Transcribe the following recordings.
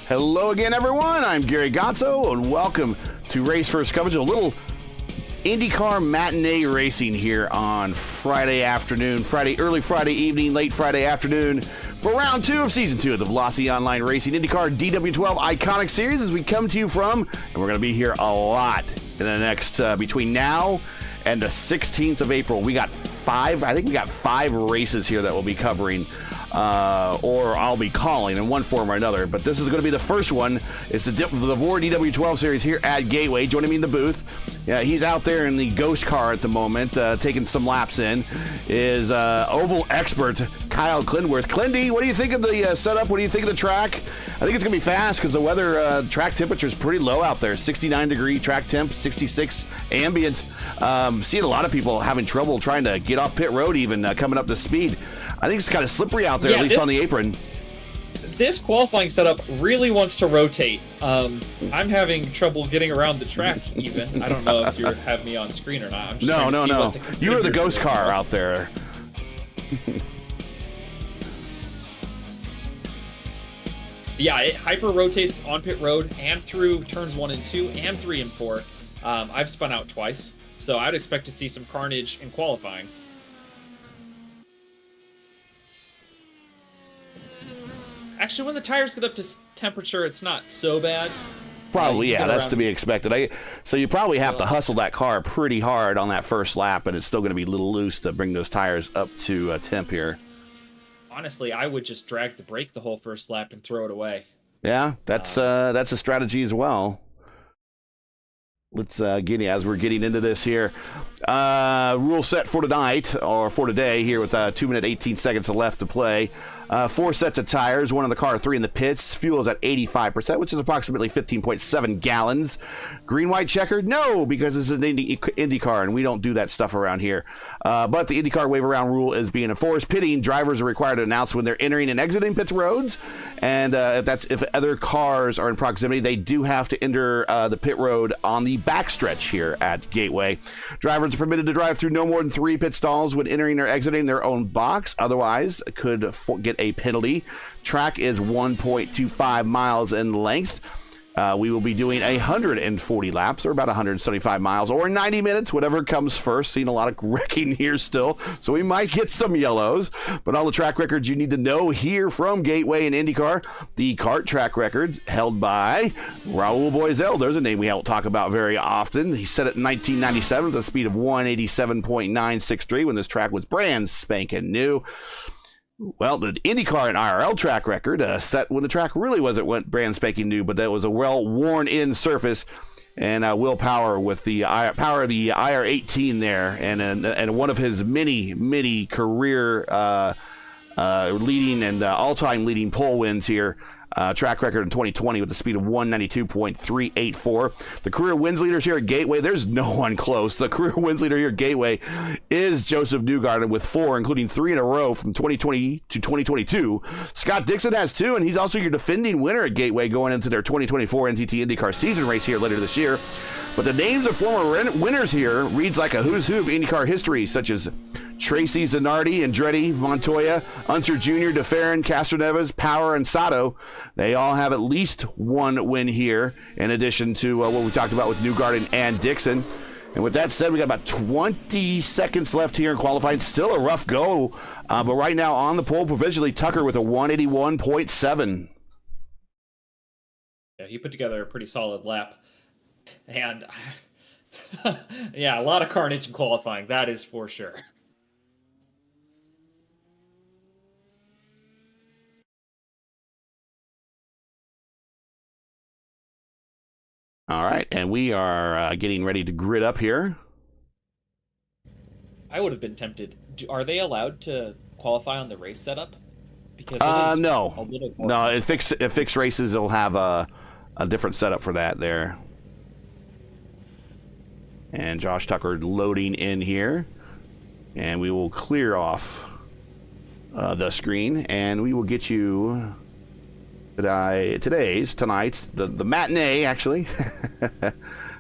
Hello again, everyone. I'm Gary Gatso, and welcome to Race First coverage. A little IndyCar matinee racing here on Friday afternoon, early Friday evening, late Friday afternoon for round 2 of season 2 of the Velocity Online Racing IndyCar DW12 Iconic Series as we come to you from, and we're going to be here a lot in the next, between now and the 16th of April. We got 5 races here that we'll be covering. Or I'll be calling in one form or another. But this is going to be the first one. It's the VOR DW12 series here at Gateway. Joining me in the booth, he's out there in the ghost car at the moment, taking some laps in, is oval expert Kyle Klindworth. Clindy, what do you think of the setup? What do you think of the track? I think it's going to be fast because the weather, track temperature is pretty low out there. 69-degree track temp, 66 ambient. Seeing a lot of people having trouble trying to get off pit road even coming up to speed. I think it's kind of slippery out there, at least on the apron. This qualifying setup really wants to rotate. I'm having trouble getting around the track even. I don't know if you have me on screen or not. I'm just No. You were the ghost car out there. Yeah, it hyper rotates on pit road and through turns 1 and 2 and 3 and 4. I've spun out twice, so I'd expect to see some carnage in qualifying. Actually, when the tires get up to temperature, it's not so bad. Probably, yeah, that's to be expected. So you probably have to hustle that car pretty hard on that first lap, but it's still going to be a little loose to bring those tires up to temp here. Honestly, I would just drag the brake the whole first lap and throw it away. Yeah, that's a strategy as well. Let's as we're getting into this here. Rule set for tonight, or for today, here with 2 minutes 18 seconds left to play. 4 sets of tires, 1 in the car, 3 in the pits. Fuel is at 85%, which is approximately 15.7 gallons. Green, white, checkered? No, because this is an IndyCar, and we don't do that stuff around here. But the IndyCar wave around rule is being enforced. Pitting, drivers are required to announce when they're entering and exiting pit roads. And if other cars are in proximity, they do have to enter the pit road on the backstretch here at Gateway. Drivers are permitted to drive through no more than 3 pit stalls when entering or exiting their own box. Otherwise, could get a penalty. Track is 1.25 miles in length. We will be doing 140 laps, or about 175 miles, or 90 minutes, whatever comes first. Seeing a lot of wrecking here still, so we might get some yellows. But all the track records you need to know here from Gateway and IndyCar. The kart track records held by Raul Boisel. There's a name we don't talk about very often. He set it in 1997 with a speed of 187.963 when this track was brand spanking new. Well, the IndyCar and IRL track record set when the track really went brand spanking new, but that was a well worn in surface, and Will Power with the power of the IR18 there, and one of his many career leading and all-time leading pole wins here. Track record in 2020 with a speed of 192.384. The career wins leaders here at Gateway, there's no one close. The career wins leader here at Gateway is Joseph Newgarden with 4, including 3 in a row from 2020 to 2022. Scott Dixon has 2, and he's also your defending winner at Gateway going into their 2024 NTT IndyCar season race here later this year. But the names of former winners here reads like a who's who of IndyCar history, such as Tracy Zanardi, Andretti, Montoya, Unser Jr., DeFerrin, Castroneves, Power, and Sato. They all have at least 1 win here, in addition to what we talked about with Newgarden and Dixon. And with that said, we got about 20 seconds left here in qualifying. Still a rough go, but right now on the pole provisionally, Tucker with a 181.7. Yeah, he put together a pretty solid lap. And yeah, a lot of carnage in qualifying, that is for sure. All right, and we are getting ready to grid up here. I would have been tempted. Are they allowed to qualify on the race setup? Because it is No, a little more. no. At fixed races, it'll have a different setup for that there. And Josh Tucker loading in here, and we will clear off the screen, and we will get you tonight's the matinee actually.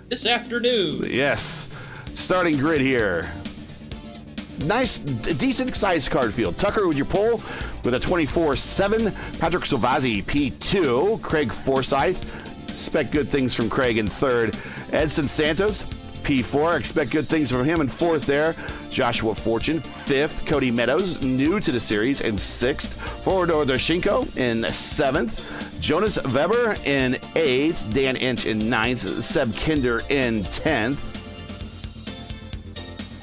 This afternoon. Yes, starting grid here. Nice, decent sized card field. Tucker with your pole with a 24-7. Patrick Salvazzi, P2. Craig Forsyth. Expect good things from Craig in third. Edson Santos, P4. Expect good things from him in fourth there. Joshua Fortune, fifth. Cody Meadows, new to the series, in sixth. Fodor Dorshinko in seventh. Jonas Weber in eighth. Dan Inch in ninth. Seb Kinder in 10th.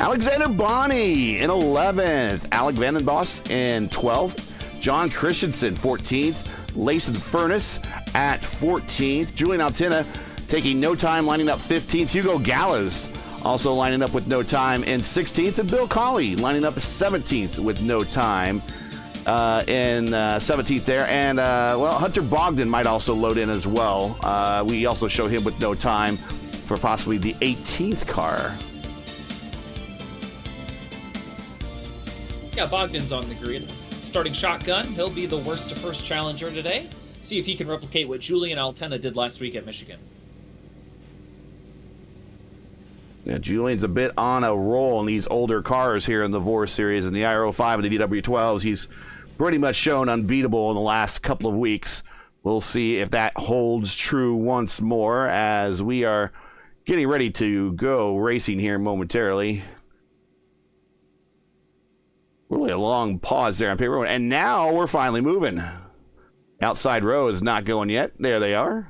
Alexander Bonney in 11th. Alec Vandenbos in 12th. John Christensen, 14th. Layson Furness at 14th. Julian Altena taking no time, lining up 15th. Hugo Gallas also lining up with no time in 16th. And Bill Colley lining up 17th with no time in 17th there. And, Hunter Bogdan might also load in as well. We also show him with no time for possibly the 18th car. Yeah, Bogdan's on the grid. Starting shotgun, he'll be the worst to first challenger today. See if he can replicate what Julian Altena did last week at Michigan. Yeah, Julian's a bit on a roll in these older cars here in the VOR series. In the IR05 and the DW12s, he's pretty much shown unbeatable in the last couple of weeks. We'll see if that holds true once more as we are getting ready to go racing here momentarily. Really a long pause there on pit road, and now we're finally moving. Outside row is not going yet. There they are.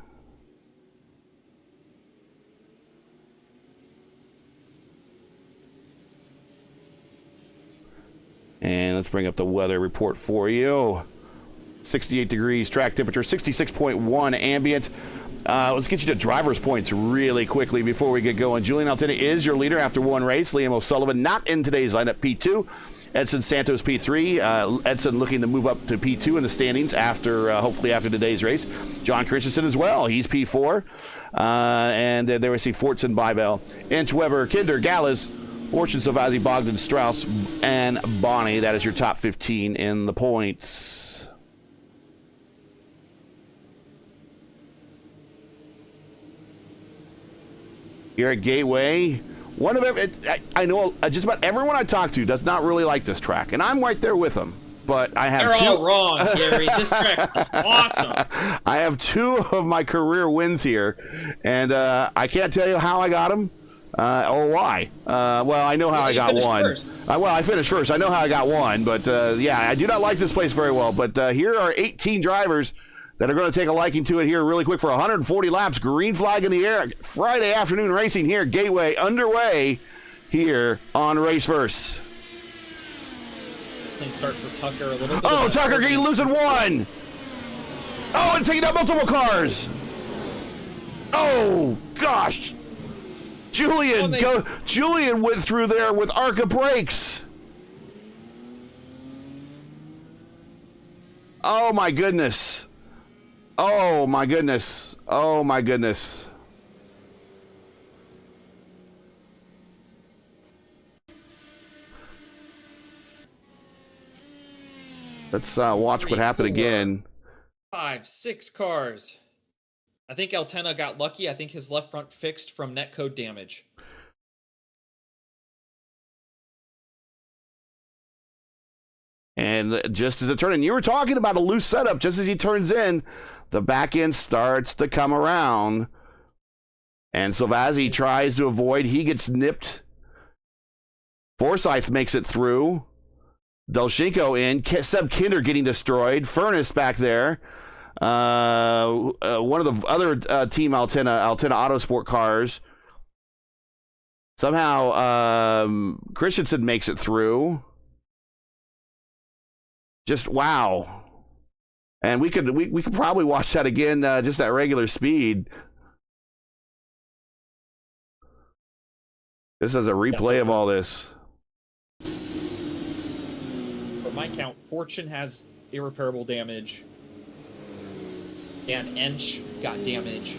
And let's bring up the weather report for you. 68 degrees, track temperature, 66.1 ambient. Let's get you to driver's points really quickly before we get going. Julian Altena is your leader after one race. Liam O'Sullivan not in today's lineup, P2. Edson Santos, P3. Edson looking to move up to P2 in the standings hopefully after today's race. John Christensen as well. He's P4. And there we see Fortson, Bybel, Inch, Weber, Kinder, Gallas, Fortune, Salvazzi, Bogdan, Strauss, and Bonney. That is your top 15 in the points. Here at Gateway, I know just about everyone I talk to does not really like this track, and I'm right there with them. But I have They're all wrong, Gary. This track is awesome. I have two of my career wins here, and I can't tell you how I got them or why. Well, I know how I got one. I finished first. I know how I got one, but yeah, I do not like this place very well. But here are 18 drivers that are going to take a liking to it here really quick for 140 laps. Green flag in the air. Friday afternoon racing here. Gateway underway here on Raceverse. Clean start for Tucker. A little bit. Oh, Tucker getting losing one. Oh, and taking out multiple cars. Oh, gosh. Julian went through there with ARCA brakes. Oh, my goodness. Oh, my goodness. Oh, my goodness. Let's watch what happened again. 5, 6 cars. I think Altena got lucky. I think his left front fixed from netcode damage. And just as it turned in, you were talking about a loose setup. Just as he turns in, the back end starts to come around. And Salvazzi tries to avoid. He gets nipped. Forsyth makes it through. Dolshenko in. Seb Kinder getting destroyed. Furness back there. One of the other team Altena Autosport cars. Somehow Christensen makes it through. Just wow. And we could probably watch that again just at regular speed. This is a replay of all this. For my count, Fortune has irreparable damage. Dan Ench got damage.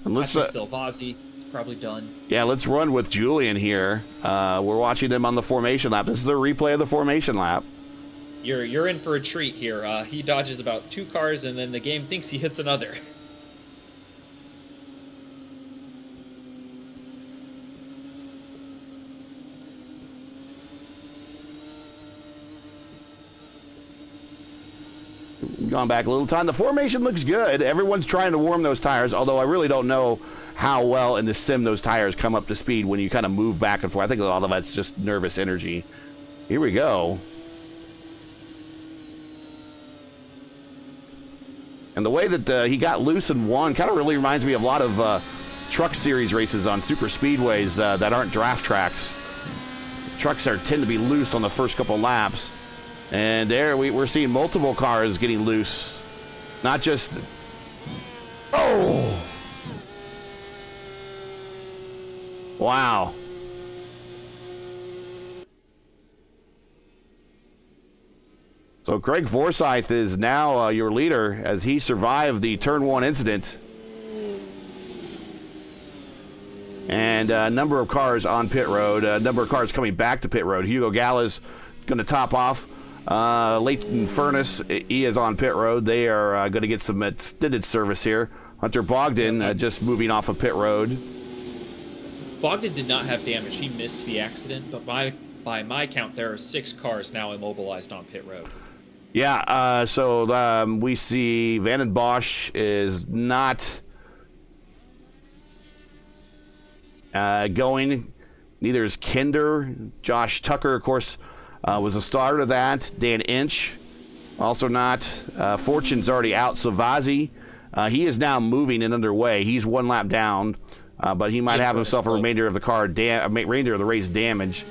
And let's Silvazzi is probably done. Yeah, let's run with Julian here. We're watching him on the formation lap. This is a replay of the formation lap. You're in for a treat here. He dodges about 2 cars, and then the game thinks he hits another. Gone back a little time. The formation looks good. Everyone's trying to warm those tires, although I really don't know how well in the sim those tires come up to speed when you kind of move back and forth. I think a lot of that's just nervous energy. Here we go. And the way that he got loose and won kind of really reminds me of a lot of truck series races on super speedways that aren't draft tracks. Trucks tend to be loose on the first couple laps. And there we're seeing multiple cars getting loose. Not just... Oh! Wow. So Craig Forsyth is now your leader as he survived the turn 1 incident. And a number of cars on pit road, a number of cars coming back to pit road. Hugo Gallas going to top off. Leighton Furness, he is on pit road. They are going to get some extended service here. Hunter Bogdan just moving off of pit road. Bogdan did not have damage. He missed the accident, but by my count, there are 6 cars now immobilized on pit road. Yeah, so we see Vanden Bosch is not going. Neither is Kinder. Josh Tucker, of course, was the starter of that. Dan Inch, also not. Fortune's already out. Silvazzi, he is now moving and underway. He's 1 lap down, but he might have himself a remainder of the race damage.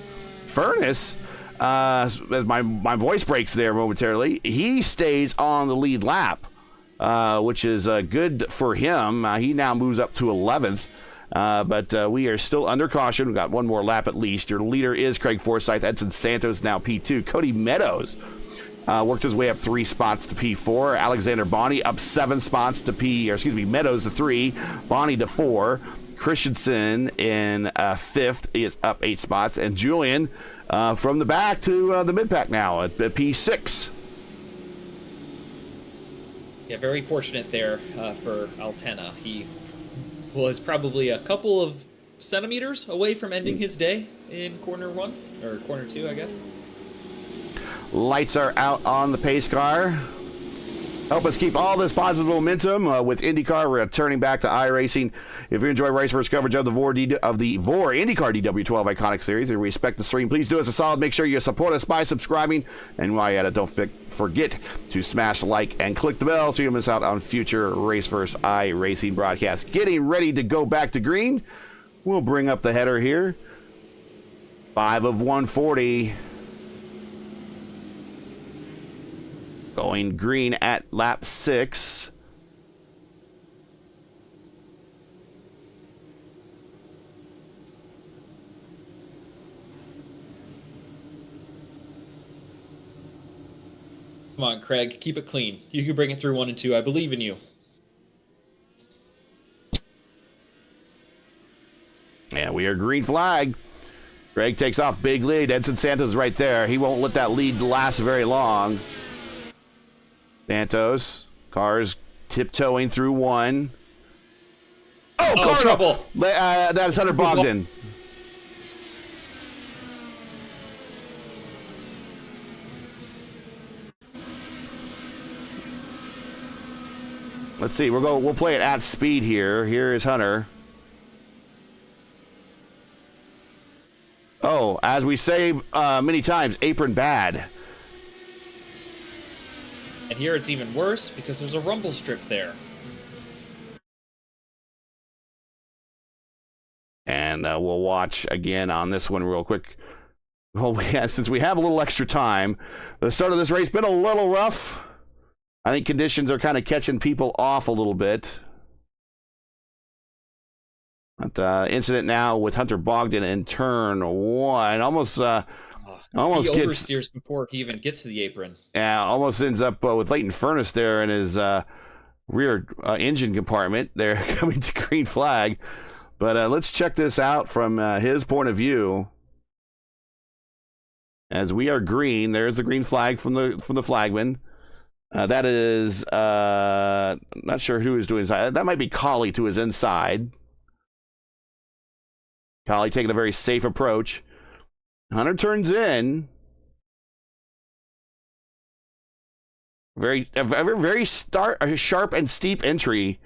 Furness, as my voice breaks there momentarily, he stays on the lead lap, which is good for him. He now moves up to 11th. But we are still under caution. We've got 1 more lap at least. Your leader is Craig Forsyth. Edson Santos now P2. Cody Meadows worked his way up 3 spots to P4. Alexander Bonney up 7 spots to Meadows to 3. Bonney to 4. Christensen in 5th is up 8 spots. And Julian from the back to the mid-pack now at P6. Yeah, very fortunate there for Altena. He was probably a couple of centimeters away from ending his day in corner 1, or corner 2, I guess. Lights are out on the pace car. Help us keep all this positive momentum with IndyCar. We're turning back to iRacing. If you enjoy Race First coverage of the VOR IndyCar DW12 Iconic Series and respect the stream, please do us a solid. Make sure you support us by subscribing. And while you're at it, don't forget to smash like and click the bell so you don't miss out on future Race First iRacing broadcasts. Getting ready to go back to green. We'll bring up the header here. 5 of 140. Going green at lap 6. Come on, Craig. Keep it clean. You can bring it through 1 and 2. I believe in you. And we are green flag. Greg takes off, big lead. Edson Santos right there. He won't let that lead last very long. Santos, cars tiptoeing through 1. Oh, trouble. That is Hunter Bogdan. Let's see. We'll play it at speed here. Here is Hunter. Oh, as we say many times, apron bad. And here it's even worse because there's a rumble strip there. And we'll watch again on this one real quick. Well, yeah, since we have a little extra time, the start of this race been a little rough. I think conditions are kind of catching people off a little bit. But, incident now with Hunter Bogdan in turn 1. Almost He gets oversteers before he even gets to the apron. Yeah, almost ends up with Leighton Furnace there in his rear engine compartment. They're coming to green flag. But let's check this out from his point of view. As we are green, there's the green flag from the flagman. That is not sure who is doing that. That might be Collie to his inside. Collie taking a very safe approach. Hunter turns in. Very sharp and steep entry.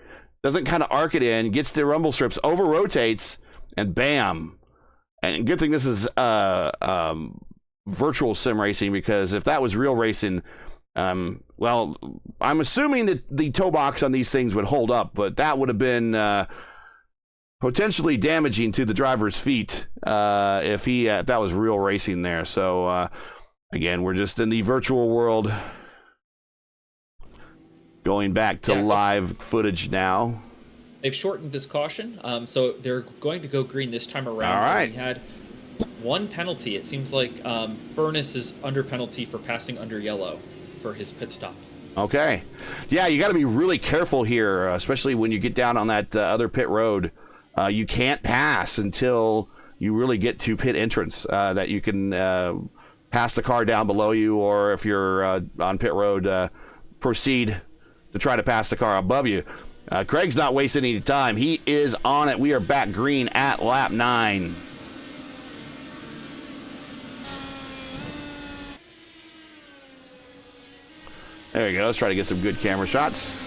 Doesn't kind of arc it in. Gets to rumble strips. Over rotates. And bam. And good thing this is virtual sim racing, because if that was real racing, well, I'm assuming that the toe box on these things would hold up, but that would have been potentially damaging to the driver's feet if that was real racing there. So again, we're just in the virtual world. Going back to live footage now. They've shortened this caution, so they're going to go green this time around. All right. We had one penalty. It seems like Furnace is under penalty for passing under yellow for his pit stop. Okay. Yeah, you got to be really careful here, especially when you get down on that other pit road. You can't pass until you really get to pit entrance, that you can pass the car down below you, or if you're on pit road, proceed to try to pass the car above you. Craig's not wasting any time. He is on it. We are back green at lap 9. There you go. Let's try to get some good camera shots.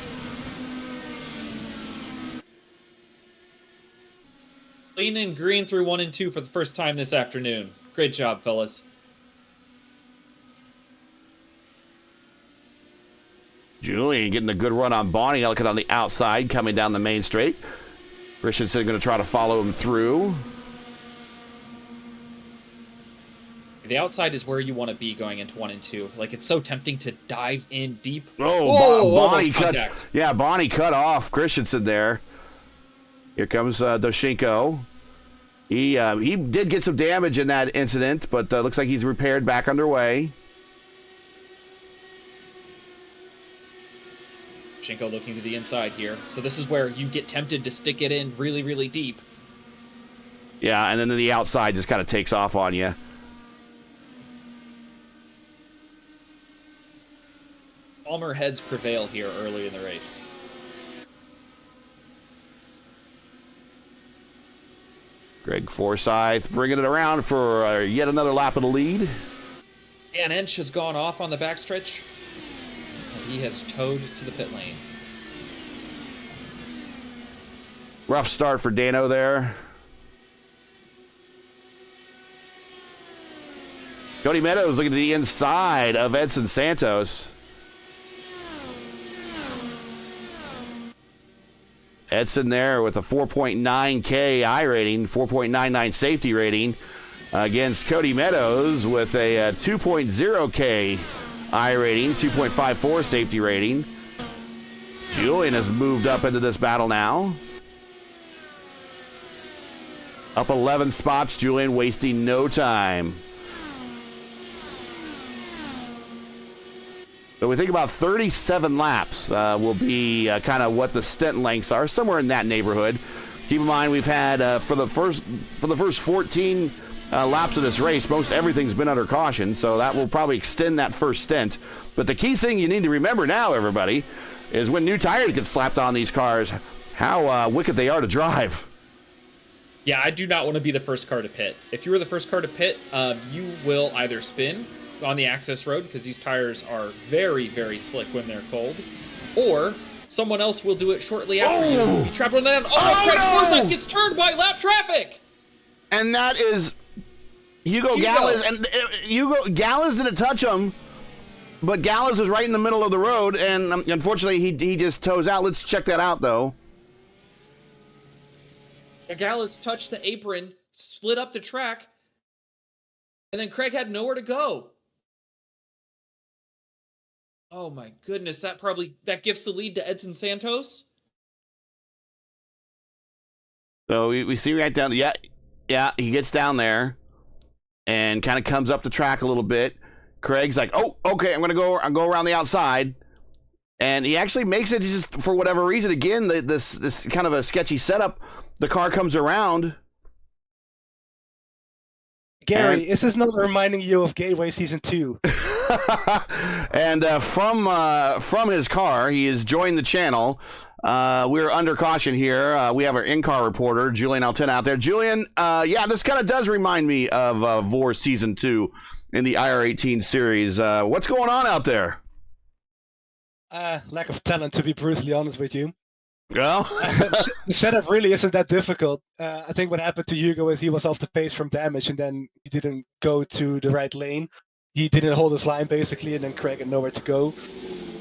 Clean and green through 1 and 2 for the first time this afternoon. Great job, fellas. Julian getting a good run on Bonnie. Looking on the outside, coming down the main straight. Christensen going to try to follow him through. The outside is where you want to be going into 1 and 2. Like, it's so tempting to dive in deep. Oh, Bonnie cut. Yeah, Bonnie cut off Christensen there. Here comes Doshenko. He did get some damage in that incident, but looks like he's repaired, back underway. Doshenko looking to the inside here. So this is where you get tempted to stick it in really, really deep. Yeah, and then the outside just kind of takes off on you. Palmer heads prevail here early in the race. Greg Forsyth bringing it around for yet another lap of the lead. Dan Ench has gone off on the backstretch, and he has towed to the pit lane. Rough start for Dano there. Cody Meadows looking to the inside of Edson Santos. Edson there with a 4.9K I rating, 4.99 safety rating, against Cody Meadows with a 2.0K I rating, 2.54 safety rating. Julian has moved up into this battle now. Up 11 spots, Julian wasting no time. So we think about 37 laps will be kind of what the stint lengths are, somewhere in that neighborhood. Keep in mind we've had for the first 14 laps of this race, most everything's been under caution, so that will probably extend that first stint. But the key thing you need to remember now, everybody, is when new tires get slapped on these cars, how wicked they are to drive. Yeah, I do not want to be the first car to pit. If you were the first car to pit, you will either spin on the access road, because these tires are very, very slick when they're cold, or someone else will do it shortly after you. You'll be trapped on that. Craig Forsyth gets turned by lap traffic! And that is Hugo Gallas. And Gallas didn't touch him, but Gallas was right in the middle of the road, and unfortunately he just toes out. Let's check that out, though. Gallas touched the apron, slid up the track, and then Craig had nowhere to go. Oh my goodness, that gives the lead to Edson Santos. So we see right down. Yeah, he gets down there and kind of comes up the track a little bit. Craig's like, oh, okay, I'll go around the outside. And he actually makes it just for whatever reason. Again, this kind of a sketchy setup. The car comes around. Gary, is this not reminding you of Gateway Season 2? And from his car, he has joined the channel. We're under caution here. We have our in-car reporter, Julian Altena, out there. Julian, yeah, this kind of does remind me of VOR Season 2 in the IR18 series. What's going on out there? Lack of talent, to be brutally honest with you. Well, the setup really isn't that difficult. I think what happened to Hugo is he was off the pace from damage, and then he didn't go to the right lane. He didn't hold his line, basically, and then Craig had nowhere to go.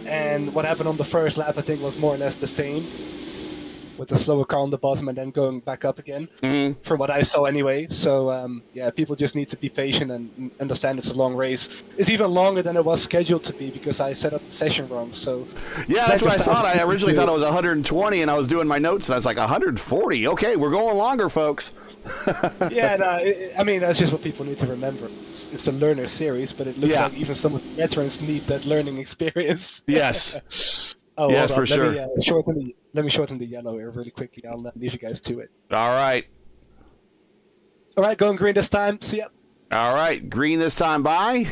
And what happened on the first lap, I think, was more or less the same, with the slower car on the bottom and then going back up again, from what I saw anyway. So, yeah, people just need to be patient and understand it's a long race. It's even longer than it was scheduled to be because I set up the session wrong. So, yeah, that's what I thought. I originally thought it was 120, and I was doing my notes, and I was like, 140? Okay, we're going longer, folks. Yeah, no, I mean, that's just what people need to remember. It's a learner series, but it looks like even some of the veterans need that learning experience. Yes. Oh, yes, for sure. Let me shorten the yellow here really quickly. I'll leave you guys to it. All right. All right, going green this time. See ya. All right, green this time by.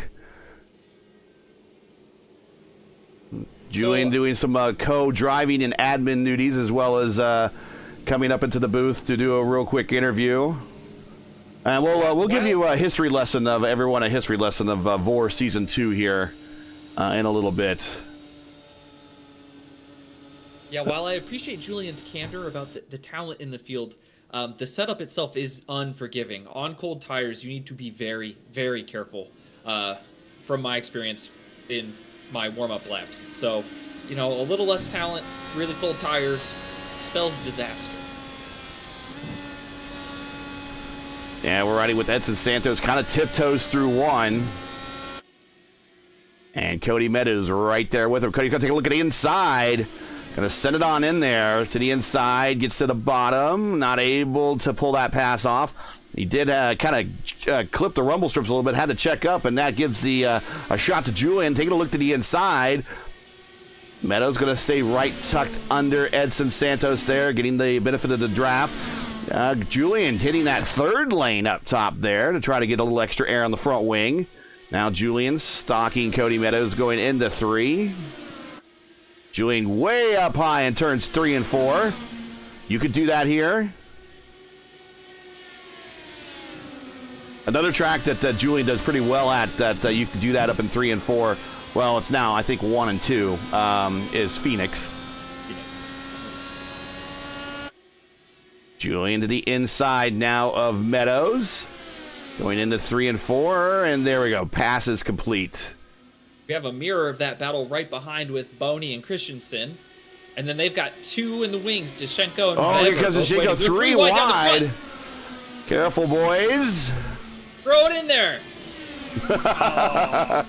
Julian doing some co-driving and admin duties, as well as coming up into the booth to do a real quick interview. And we'll give you a history lesson of VOR Season 2 here in a little bit. Yeah, while I appreciate Julian's candor about the talent in the field, the setup itself is unforgiving. On cold tires, you need to be very, very careful, from my experience in my warm-up laps. So, a little less talent, really cold tires, spells disaster. Yeah, we're riding with Edson Santos, kind of tiptoes through one. And Cody Meadows right there with him. Cody's going to take a look at the inside. Going to send it on in there to the inside. Gets to the bottom. Not able to pull that pass off. He did kind of clip the rumble strips a little bit. Had to check up, and that gives a shot to Julian. Taking a look to the inside. Meadows going to stay right tucked under Edson Santos there, getting the benefit of the draft. Julian hitting that third lane up top there to try to get a little extra air on the front wing. Now Julian stalking Cody Meadows going into 3. Julian way up high in turns 3 and 4. You could do that here. Another track that Julian does pretty well at, that you can do that up in 3 and 4. Well, it's now, I think, 1 and 2 is Phoenix. Julian to the inside now of Meadows. Going into 3 and 4, and there we go. Pass is complete. We have a mirror of that battle right behind with Boney and Christensen. And then they've got 2 in the wings, Deschenko and Oh, here comes Deschenko, 3 wide. Careful, boys. Throw it in there. Oh.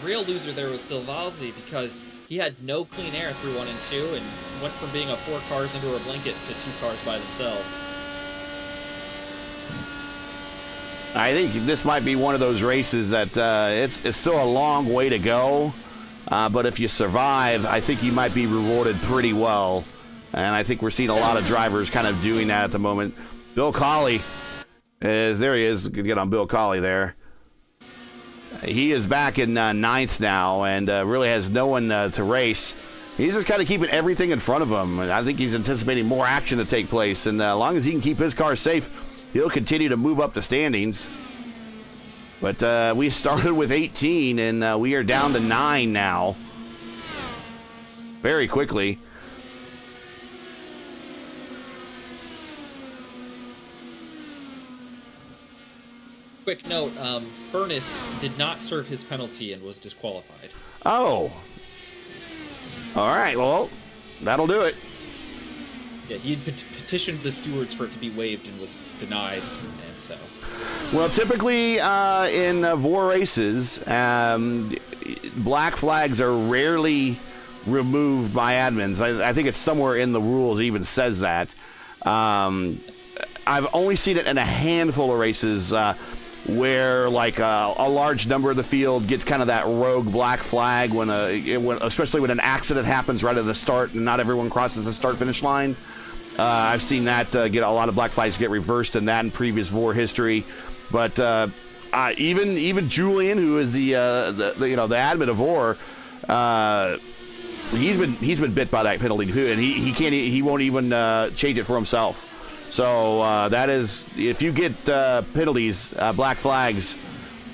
Real loser there was Silvazzi because he had no clean air through 1 and 2 and went from being 4 cars into a blanket to 2 cars by themselves. I think this might be one of those races that it's still a long way to go, but if you survive, I think you might be rewarded pretty well. And I think we're seeing a lot of drivers kind of doing that at the moment. Bill Colley there he is. Get on Bill Colley there. He is back in 9th now and really has no one to race. He's just kind of keeping everything in front of him. I think he's anticipating more action to take place. And as long as he can keep his car safe, he'll continue to move up the standings. But we started with 18, and we are down to 9 now. Very quickly. Quick note, Furness did not serve his penalty and was disqualified. Oh. All right, well, that'll do it. Yeah, he had petitioned the stewards for it to be waived and was denied, and so. Well, typically in VOR races, black flags are rarely removed by admins. I think it's somewhere in the rules even says that. I've only seen it in a handful of races where like a large number of the field gets kind of that rogue black flag when especially when an accident happens right at the start and not everyone crosses the start-finish line. I've seen that get a lot of black flags get reversed in that in previous VOR history. But even Julian, who is the admin of VOR, he's been bit by that penalty too, and he won't even change it for himself. So that is, if you get penalties, black flags,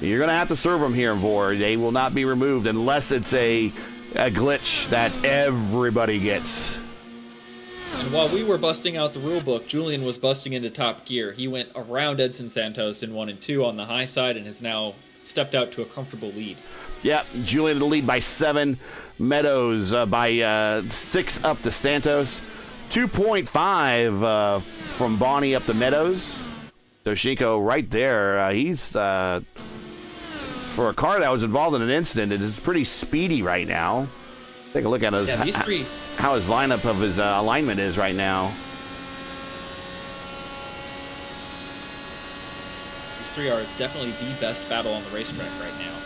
you're gonna have to serve them here in VOR. They will not be removed unless it's a glitch that everybody gets. And while we were busting out the rule book, Julian was busting into top gear. He went around Edson Santos in 1 and 2 on the high side and has now stepped out to a comfortable lead. Yeah, Julian in the lead by 7. Meadows by 6 up to Santos. 2.5 from Bonnie up to Meadows. Doshinko right there. He's, for a car that was involved in an incident, it is pretty speedy right now. Take a look at how his lineup of his alignment is right now. These three are definitely the best battle on the racetrack right now.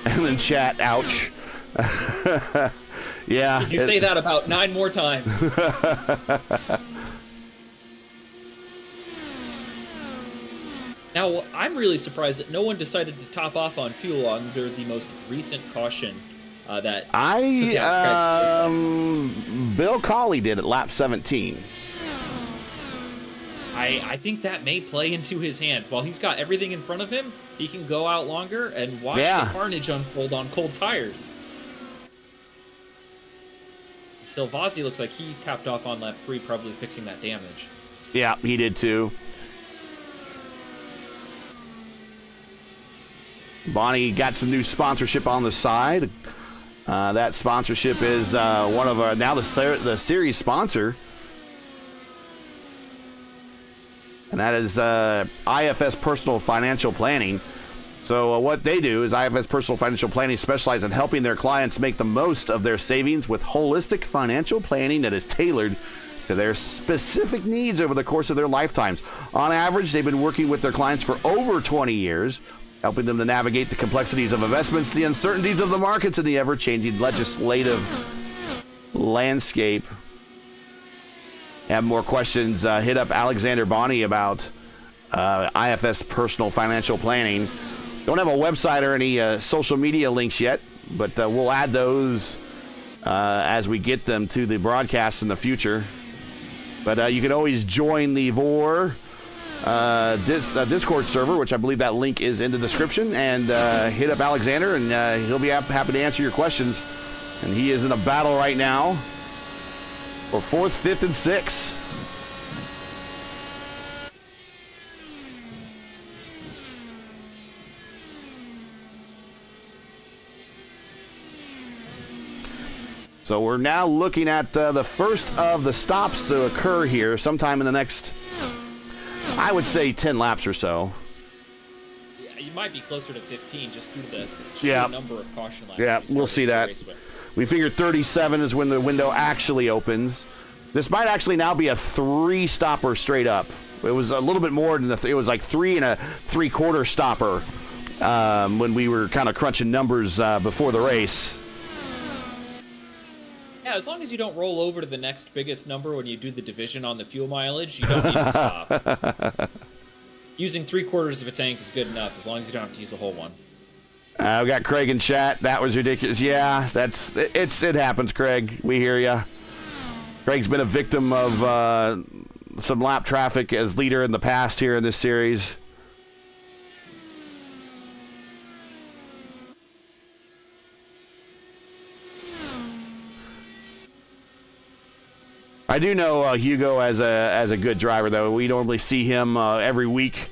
And then chat, ouch. Yeah. You say that about 9 more times. Now, I'm really surprised that no one decided to top off on fuel under the most recent caution that Bill Colley did at lap 17. I think that may play into his hand. While he's got everything in front of him, he can go out longer and watch the carnage unfold on cold tires. Silvazzi looks like he tapped off on lap 3, probably fixing that damage. Yeah, he did too. Bonnie got some new sponsorship on the side. That sponsorship is one of our now the series sponsor, and that is IFS Personal Financial Planning. So what they do is IFS Personal Financial Planning specializes in helping their clients make the most of their savings with holistic financial planning that is tailored to their specific needs over the course of their lifetimes. On average, they've been working with their clients for over 20 years, helping them to navigate the complexities of investments, the uncertainties of the markets, and the ever-changing legislative landscape. Have more questions, hit up Alexander Bonney about IFS Personal Financial Planning. Don't have a website or any social media links yet, but we'll add those as we get them to the broadcasts in the future. But you can always join the VOR Discord server, which I believe that link is in the description, and hit up Alexander, and he'll be happy to answer your questions. And he is in a battle right now for 4th, 5th, and 6th. So we're now looking at the first of the stops to occur here sometime in the next, I would say, 10 laps or so. Yeah, you might be closer to 15 just due to the sheer number of caution laps. Yeah, we'll see that. We figured 37 is when the window actually opens. This might actually now be a 3-stopper straight up. It was a little bit more than it was like 3 3/4 stopper when we were kind of crunching numbers before the race. Yeah, as long as you don't roll over to the next biggest number when you do the division on the fuel mileage, you don't need to stop. Using 3/4 of a tank is good enough, as long as you don't have to use a whole one. We got Craig in chat. That was ridiculous. Yeah, it happens, Craig. We hear ya. Craig's been a victim of some lap traffic as leader in the past here in this series. I do know Hugo as a good driver, though. We normally see him every week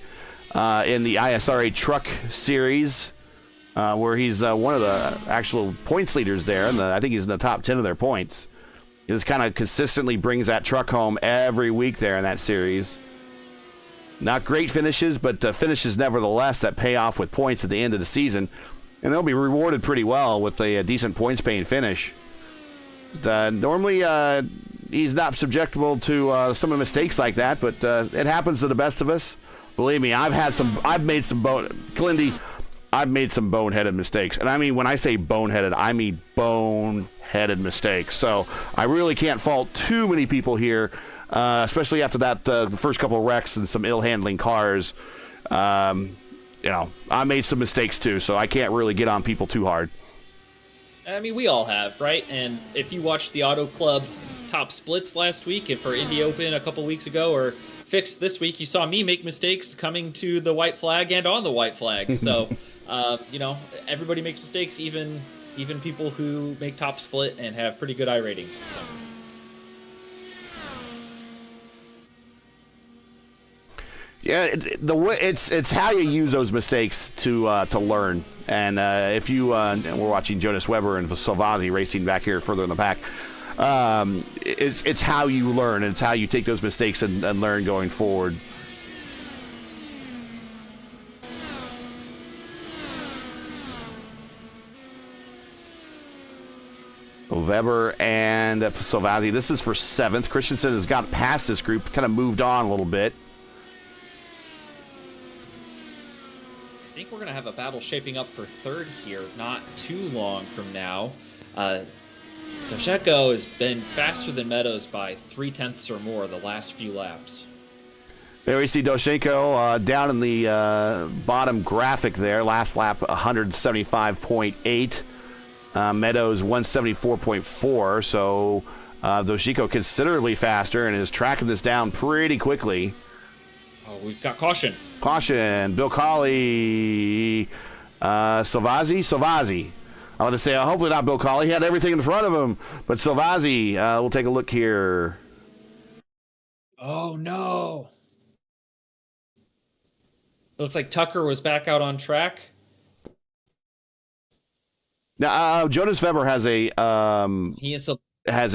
in the ISRA Truck Series, where he's one of the actual points leaders there, and I think he's in the top 10 of their points. He just kind of consistently brings that truck home every week there in that series. Not great finishes, but finishes nevertheless that pay off with points at the end of the season, and they'll be rewarded pretty well with a decent points-paying finish. Normally, he's not subjectable to some of the mistakes like that, but it happens to the best of us. Believe me, I've made some boneheaded mistakes. And I mean, when I say boneheaded, I mean boneheaded mistakes. So I really can't fault too many people here, especially after that the first couple of wrecks and some ill-handling cars. I made some mistakes too, so I can't really get on people too hard. I mean, we all have, right? And if you watched the Auto Club top splits last week and for Indy Open a couple weeks ago, or Fixed this week, you saw me make mistakes coming to the white flag and on the white flag. So, everybody makes mistakes, even people who make top split and have pretty good I ratings. So. Yeah, it's how you use those mistakes to learn. And if you we're watching Jonas Weber and Salvazzi racing back here further in the pack. It's how you learn, and it's how you take those mistakes and learn going forward. Weber and Salvazzi. This is for 7th. Christensen has got past this group, kind of moved on a little bit. I think we're going to have a battle shaping up for 3rd here, not too long from now. Dosheko has been faster than Meadows by 0.3 or more the last few laps. There we see Doshenko down in the bottom graphic there. Last lap, 175.8. Meadows, 174.4. So Doshenko considerably faster and is tracking this down pretty quickly. Oh, we've got caution. Caution. Bill Colley. Salvazzi. I want to say, hopefully not Bill Colley. He had everything in front of him. But Salvazzi, we'll take a look here. Oh, no. It looks like Tucker was back out on track. Now, Jonas Weber has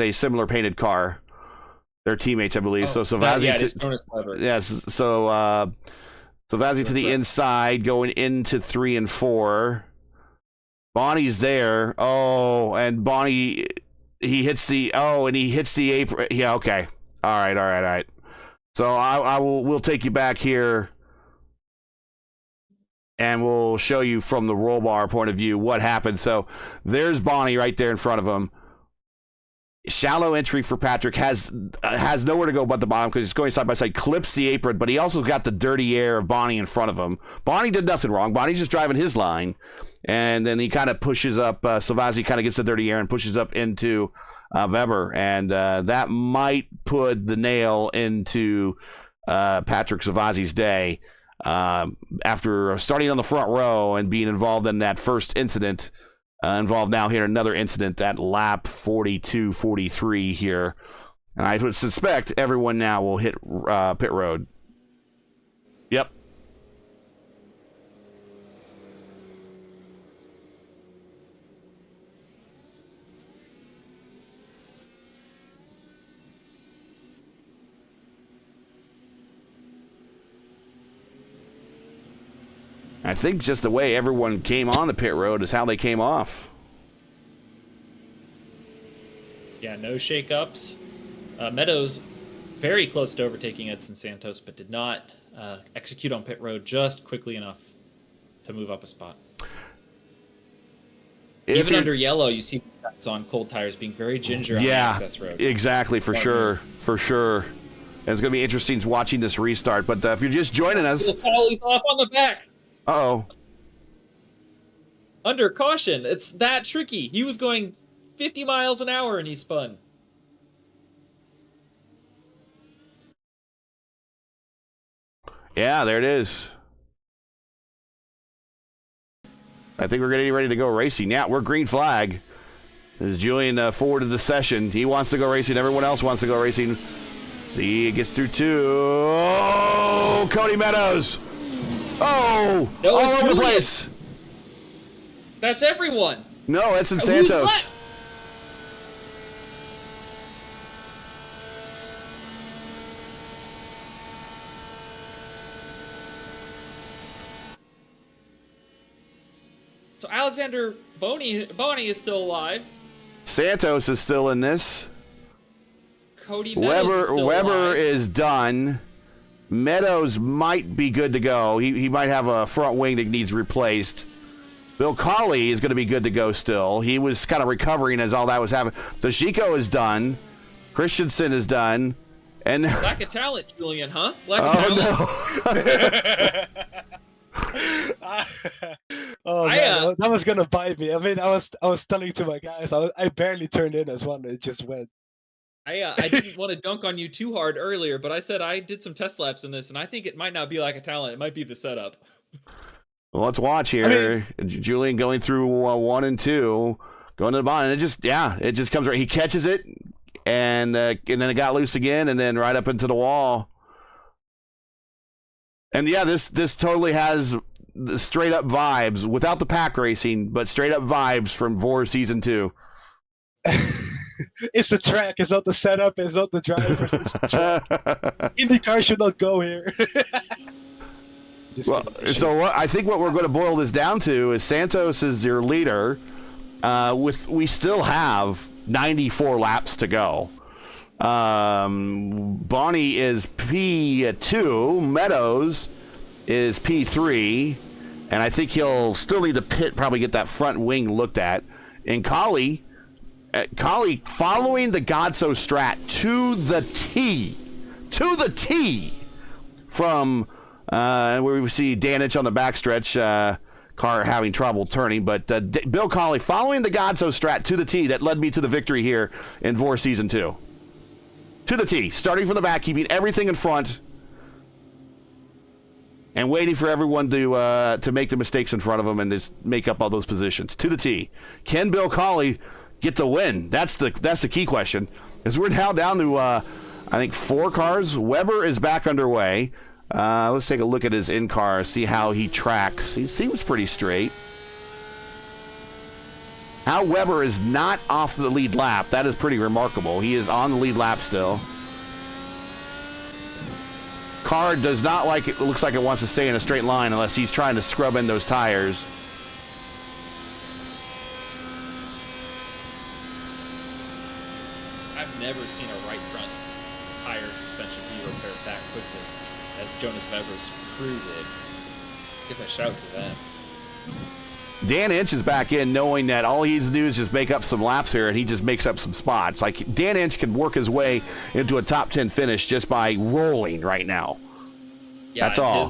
a similar painted car. They're teammates, I believe. So Salvazzi, Jonas Weber. Yes. So Salvazzi to the inside, going into 3 and 4. Bonnie's there. Oh, and Bonnie, he hits the apron. Yeah, okay. All right. So we'll take you back here, and we'll show you from the roll bar point of view what happened. So there's Bonnie right there in front of him. Shallow entry for Patrick, has nowhere to go but the bottom because he's going side by side, clips the apron, but he also got the dirty air of Bonnie in front of him. Bonnie did nothing wrong. Bonnie's just driving his line, and then he kind of pushes up. Salvazzi kind of gets the dirty air and pushes up into Weber, and that might put the nail into Patrick Salvazzi's day. After starting on the front row and being involved in that first incident, involved now here in another incident at lap 42, 43 here. And I would suspect everyone now will hit pit road. Yep. I think just the way everyone came on the pit road is how they came off. Yeah, no shakeups. Meadows very close to overtaking Edson Santos, but did not execute on pit road just quickly enough to move up a spot. Even under yellow, you see these guys on cold tires being very ginger on the access road. Exactly, for sure. And it's going to be interesting watching this restart. But if you're just joining us... He's off on the back. Uh-oh. Under caution. It's that tricky. He was going 50 miles an hour and he spun. Yeah, there it is. I think we're getting ready to go racing. Yeah, we're green flag. As Julian forwarded the session, he wants to go racing. Everyone else wants to go racing. See, it gets through 2. Oh, Cody Meadows. Oh, all over the place. That's everyone. No, Edson Santos. So Alexander Boney is still alive. Santos is still in this. Cody Meadows Weber is done. Meadows might be good to go. He might have a front wing that needs replaced. Bill Colley is going to be good to go still. He was kind of recovering as all that was happening. Toshiko is done. Christensen is done. And lack of talent, Julian, huh? Lack of talent. Oh man, that was gonna bite me. I mean, I was telling to my guys, I barely turned in as one. It just went. I didn't want to dunk on you too hard earlier, but I said I did some test laps in this, and I think it might not be lack of talent. It might be the setup. Well, let's watch here. I mean, Julian going through 1 and 2, going to the bottom, and it just comes right. He catches it, and then it got loose again, and then right up into the wall. And yeah, this totally has the straight up vibes without the pack racing, but straight up vibes from VOR Season 2. It's the track. It's not the setup. It's not the drivers. It's the track. IndyCar should not go here. Well, so I think what we're going to boil this down to is Santos is your leader. We still have 94 laps to go. Bonnie is P2, Meadows is P3, and I think he'll still need to pit, probably get that front wing looked at. And Colley following the Godso strat to the T from where we see Danich on the backstretch, car having trouble turning, but Bill Colley following the Godso strat to the T that led me to the victory here in VOR Season 2. To the T, starting from the back, keeping everything in front, and waiting for everyone to make the mistakes in front of them and just make up all those positions. To the T. Can Bill Colley get the win? That's the key question. As we're now down to I think 4 cars. Weber is back underway. Let's take a look at his in-car, see how he tracks. He seems pretty straight. How Weber is not off the lead lap, that is pretty remarkable. He is on the lead lap still. Car does not like it. Looks like it wants to stay in a straight line unless he's trying to scrub in those tires. I've never seen a right front tire suspension be repaired that quickly as Jonas Weber's crew did. Give a shout to them. Dan Inch is back in knowing that all he needs to do is just make up some laps here, and he just makes up some spots. Like, Dan Inch can work his way into a top 10 finish just by rolling right now. Yeah, that's all.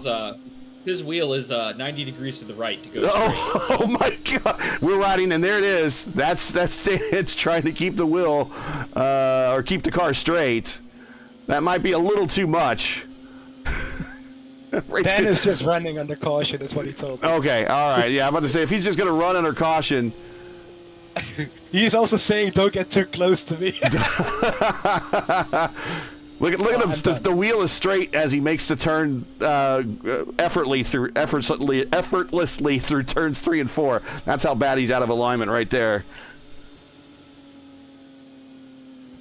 His wheel is 90 degrees to the right to go straight. Oh my God. We're riding, and there it is. That's Dan Inch trying to keep the wheel or keep the car straight. That might be a little too much. Dan is just running under caution, is what he told me. Okay, all right. Yeah, I'm about to say, if he's just going to run under caution. He's also saying, don't get too close to me. Look at him. The wheel is straight as he makes the turn effortlessly through turns 3 and 4. That's how bad he's out of alignment right there.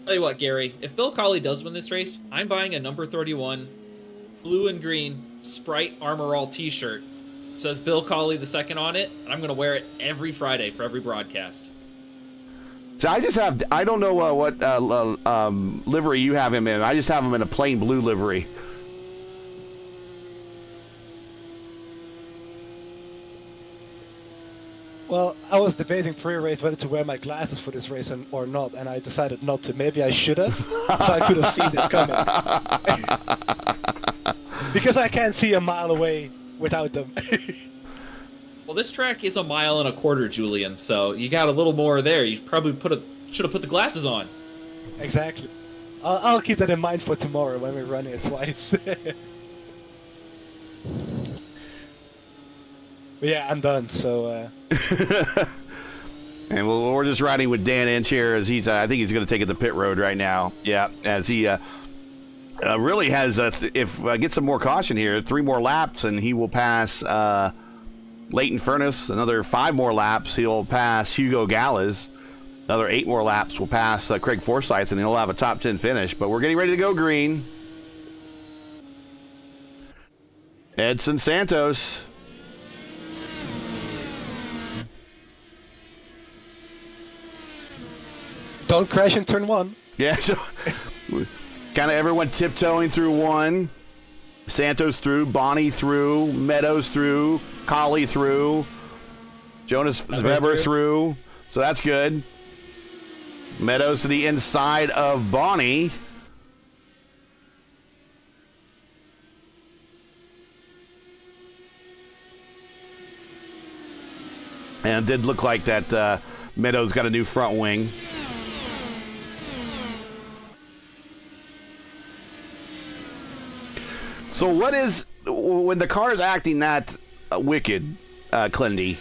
Tell you what, Gary, if Bill Colley does win this race, I'm buying a number 31 blue and green Sprite Armor All t-shirt. Says Bill Colley the second on it, and I'm going to wear it every Friday for every broadcast. So I don't know what livery you have him in. I just have him in a plain blue livery. Well, I was debating pre-race whether to wear my glasses for this race or not, and I decided not to. Maybe I should have, so I could have seen this coming. Because I can't see a mile away without them. Well, this track is 1.25 miles, Julian, so you got a little more there. You probably should have put the glasses on. Exactly. I'll keep that in mind for tomorrow when we're running it twice. But yeah, I'm done, so... And we're just riding with Dan Inch here as I think he's going to take it to pit road right now. Yeah, as he really has, get some more caution here, 3 more laps, and he will pass Leighton Furness. Another 5 more laps, he'll pass Hugo Gallas. Another 8 more laps will pass Craig Forsyth, and he'll have a top 10 finish. But we're getting ready to go green. Edson Santos. Don't crash in turn 1. Yeah, so kind of everyone tiptoeing through 1. Santos through, Bonnie through, Meadows through, Colley through, Jonas Weber through. So that's good. Meadows to the inside of Bonnie. And it did look like that Meadows got a new front wing. So what is, when the car is acting that wicked, Clindy,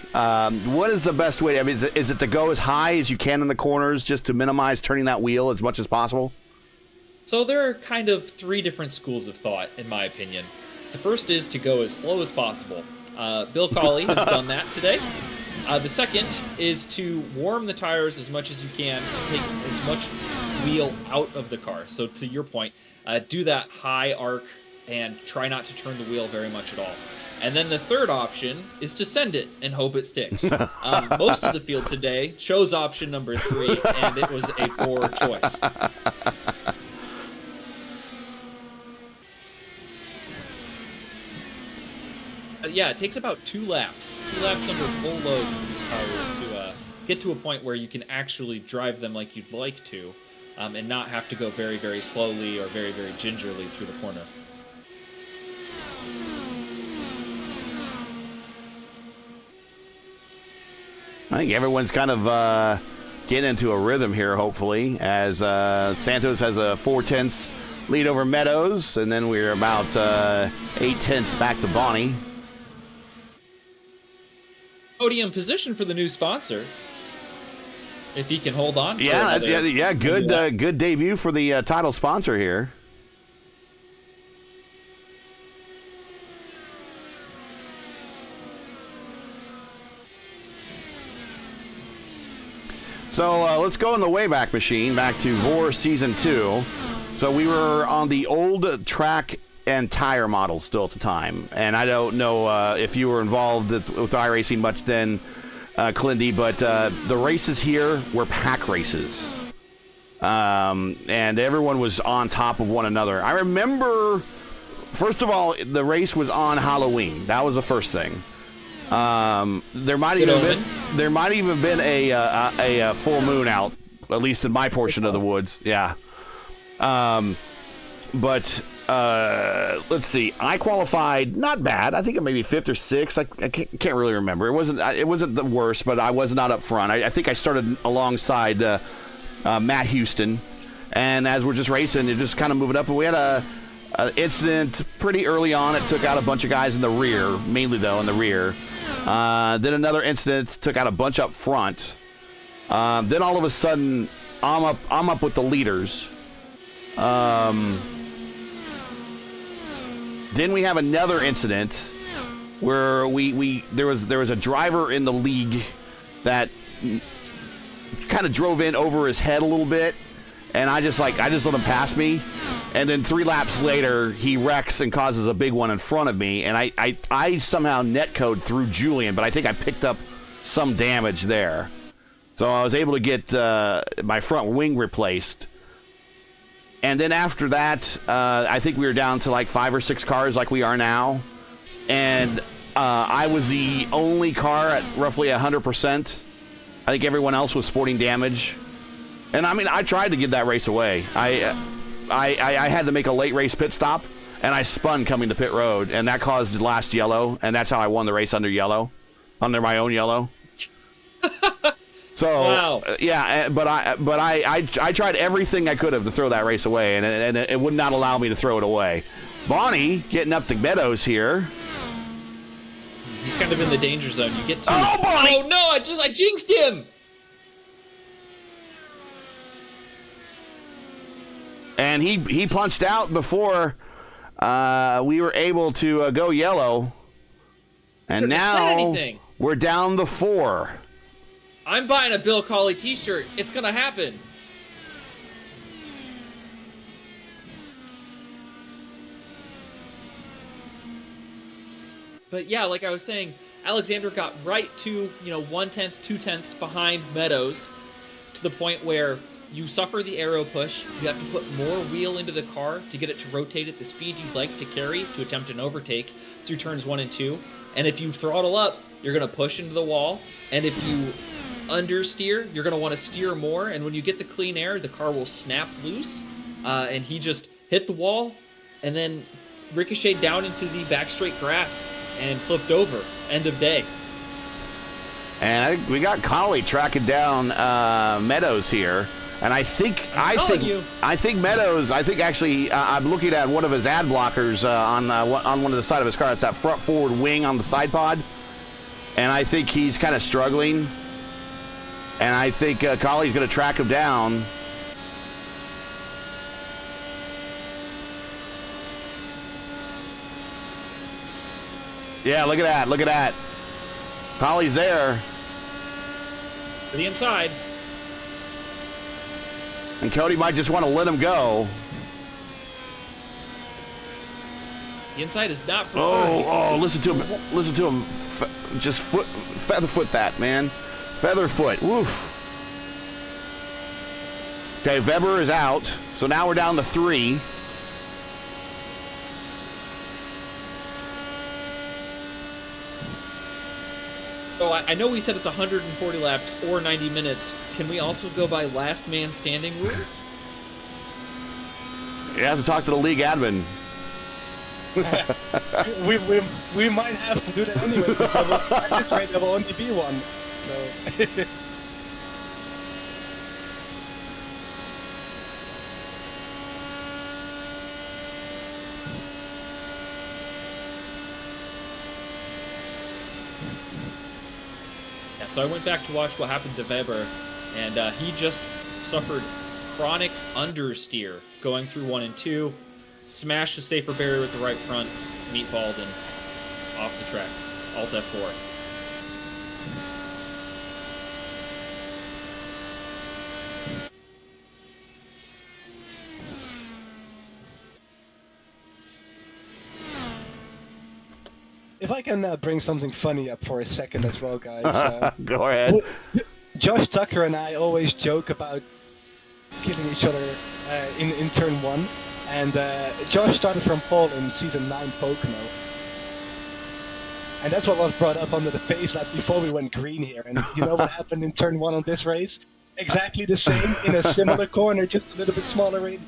what is the best way? I mean, is it to go as high as you can in the corners just to minimize turning that wheel as much as possible? So there are kind of 3 different schools of thought, in my opinion. The first is to go as slow as possible. Bill Colley has done that today. The second is to warm the tires as much as you can and take as much wheel out of the car. So to your point, do that high arc and try not to turn the wheel very much at all. And then the third option is to send it and hope it sticks. Most of the field today chose option number 3, and it was a poor choice. Yeah, it takes about 2 laps. 2 laps under full load for these tires to get to a point where you can actually drive them like you'd like to, and not have to go very, very slowly or very, very gingerly through the corner. I think everyone's kind of getting into a rhythm here, hopefully, as Santos has a 4/10 lead over Meadows, and then we're about 8/10 back to Bonnie. Podium position for the new sponsor, if he can hold on. Yeah, good debut for the title sponsor here. So let's go in the Wayback Machine back to VOR Season 2. So we were on the old track and tire model still at the time. And I don't know if you were involved with iRacing much then, Clindy, but the races here were pack races. And everyone was on top of one another. I remember, first of all, the race was on Halloween. That was the first thing. There might even been a full moon out, at least in my portion of the woods. Yeah. But let's see. I qualified not bad. I think it may be 5th or 6th. I can't really remember. It wasn't the worst, but I was not up front. I think I started alongside Matt Houston, and as we're just racing, you're just kind of moving up. And we had an incident pretty early on. It took out a bunch of guys in the rear, mainly though in the rear. Then another incident took out a bunch up front. Then all of a sudden, I'm up with the leaders. Then we have another incident where there was a driver in the league that kind of drove in over his head a little bit, and I just let him pass me, and then 3 laps later he wrecks and causes a big one in front of me, and I somehow netcode through Julian, but I think I picked up some damage there, so I was able to get my front wing replaced. And then after that, I think we were down to like 5 or 6 cars like we are now. And I was the only car at roughly 100%. I think everyone else was sporting damage. And I mean, I tried to give that race away. I had to make a late race pit stop, and I spun coming to pit road, and that caused the last yellow, and that's how I won the race under my own yellow. So wow. Yeah, but I tried everything I could have to throw that race away, and it would not allow me to throw it away. Bonnie getting up to Meadows here. He's kind of in the danger zone. You get to. Oh, Bonnie! Oh no! I jinxed him. And he punched out before we were able to go yellow. And now we're down to 4. I'm buying a Bill Cawley t-shirt. It's going to happen. But yeah, like I was saying, Alexander got right to, 1/10, 2/10 behind Meadows, to the point where you suffer the aero push. You have to put more wheel into the car to get it to rotate at the speed you'd like to carry to attempt an overtake through turns 1 and 2. And if you throttle up, you're going to push into the wall. And if you understeer, you're going to want to steer more. And when you get the clean air, the car will snap loose. And he just hit the wall and then ricocheted down into the back straight grass and flipped over. End of day. And we got Cawley tracking down Meadows here. And I think Meadows. I think actually, I'm looking at one of his ad blockers on one of the side of his car. It's that front forward wing on the side pod, and I think he's kind of struggling. And I think Cawley's going to track him down. Yeah, look at that! Look at that! Cawley's there. To the inside. And Cody might just want to let him go. The inside is not preferred. Oh, listen to him. Listen to him. Just feather foot that, man. Feather foot. Woof. Okay, Weber is out. So now we're down to 3. So I know we said it's 140 laps or 90 minutes. Can we also go by last man standing rules? You have to talk to the league admin. we might have to do that anyway. At this rate, there will only be one. So. So I went back to watch what happened to Weber, and he just suffered chronic understeer going through 1 and 2, smashed the safer barrier with the right front, meatballed, and off the track. Alt F4. If I can bring something funny up for a second as well, guys. Go ahead. Josh Tucker and I always joke about killing each other in turn 1. And Josh started from pole in season 9 Pocono. And that's what was brought up under the pace lap before we went green here. And you know what happened in turn 1 on this race? Exactly the same in a similar corner, just a little bit smaller radius.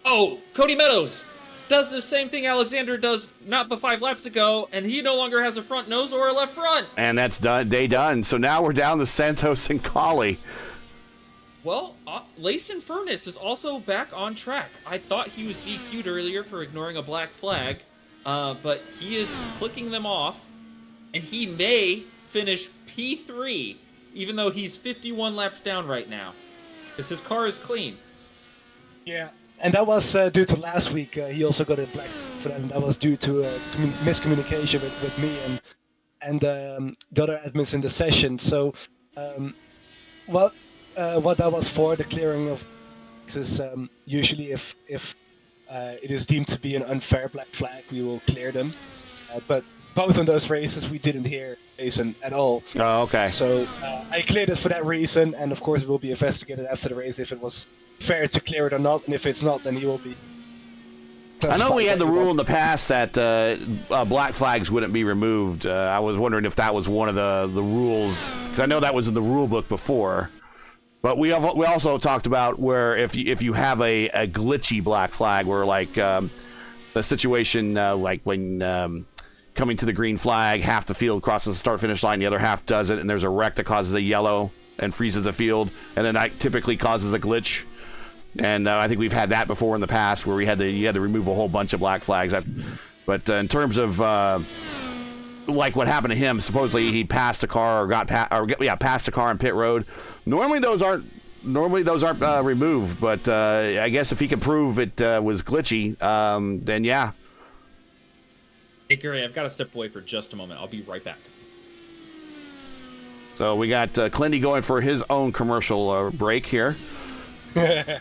Oh, Cody Meadows does the same thing Alexander does not but 5 laps ago, and he no longer has a front nose or a left front. And that's done. Day done. So now we're down to Santos and Cawley. Well, Layson Furness is also back on track. I thought he was DQ'd earlier for ignoring a black flag, but he is clicking them off, and he may finish P3, even though he's 51 laps down right now, because his car is clean. Yeah. And that was due to last week. He also got a black for that, and that was due to miscommunication with me and the other admins in the session. So, what that was for, the clearing of is usually if it is deemed to be an unfair black flag, we will clear them. But both of those races we didn't hear Jason at all. Oh, okay. So I cleared it for that reason, and of course it will be investigated after the race if it was fair to clear it or not, and if it's not, then he will be. I know we had the rule in the past that black flags wouldn't be removed. I was wondering if that was one of the rules, because I know that was in the rule book before. But we also talked about where if you have a glitchy black flag, where like the situation like when coming to the green flag, half the field crosses the start-finish line, the other half doesn't, and there's a wreck that causes a yellow and freezes the field, and then that typically causes a glitch. And I think we've had that before in the past, where you had to remove a whole bunch of black flags. But in terms of like what happened to him. Supposedly he passed a car or passed a car on pit road. Normally those aren't removed, but I guess if he can prove it was glitchy, then yeah. Hey Gary, I've got to step away for just a moment. I'll be right back. So we got Clindy going for his own commercial break here. But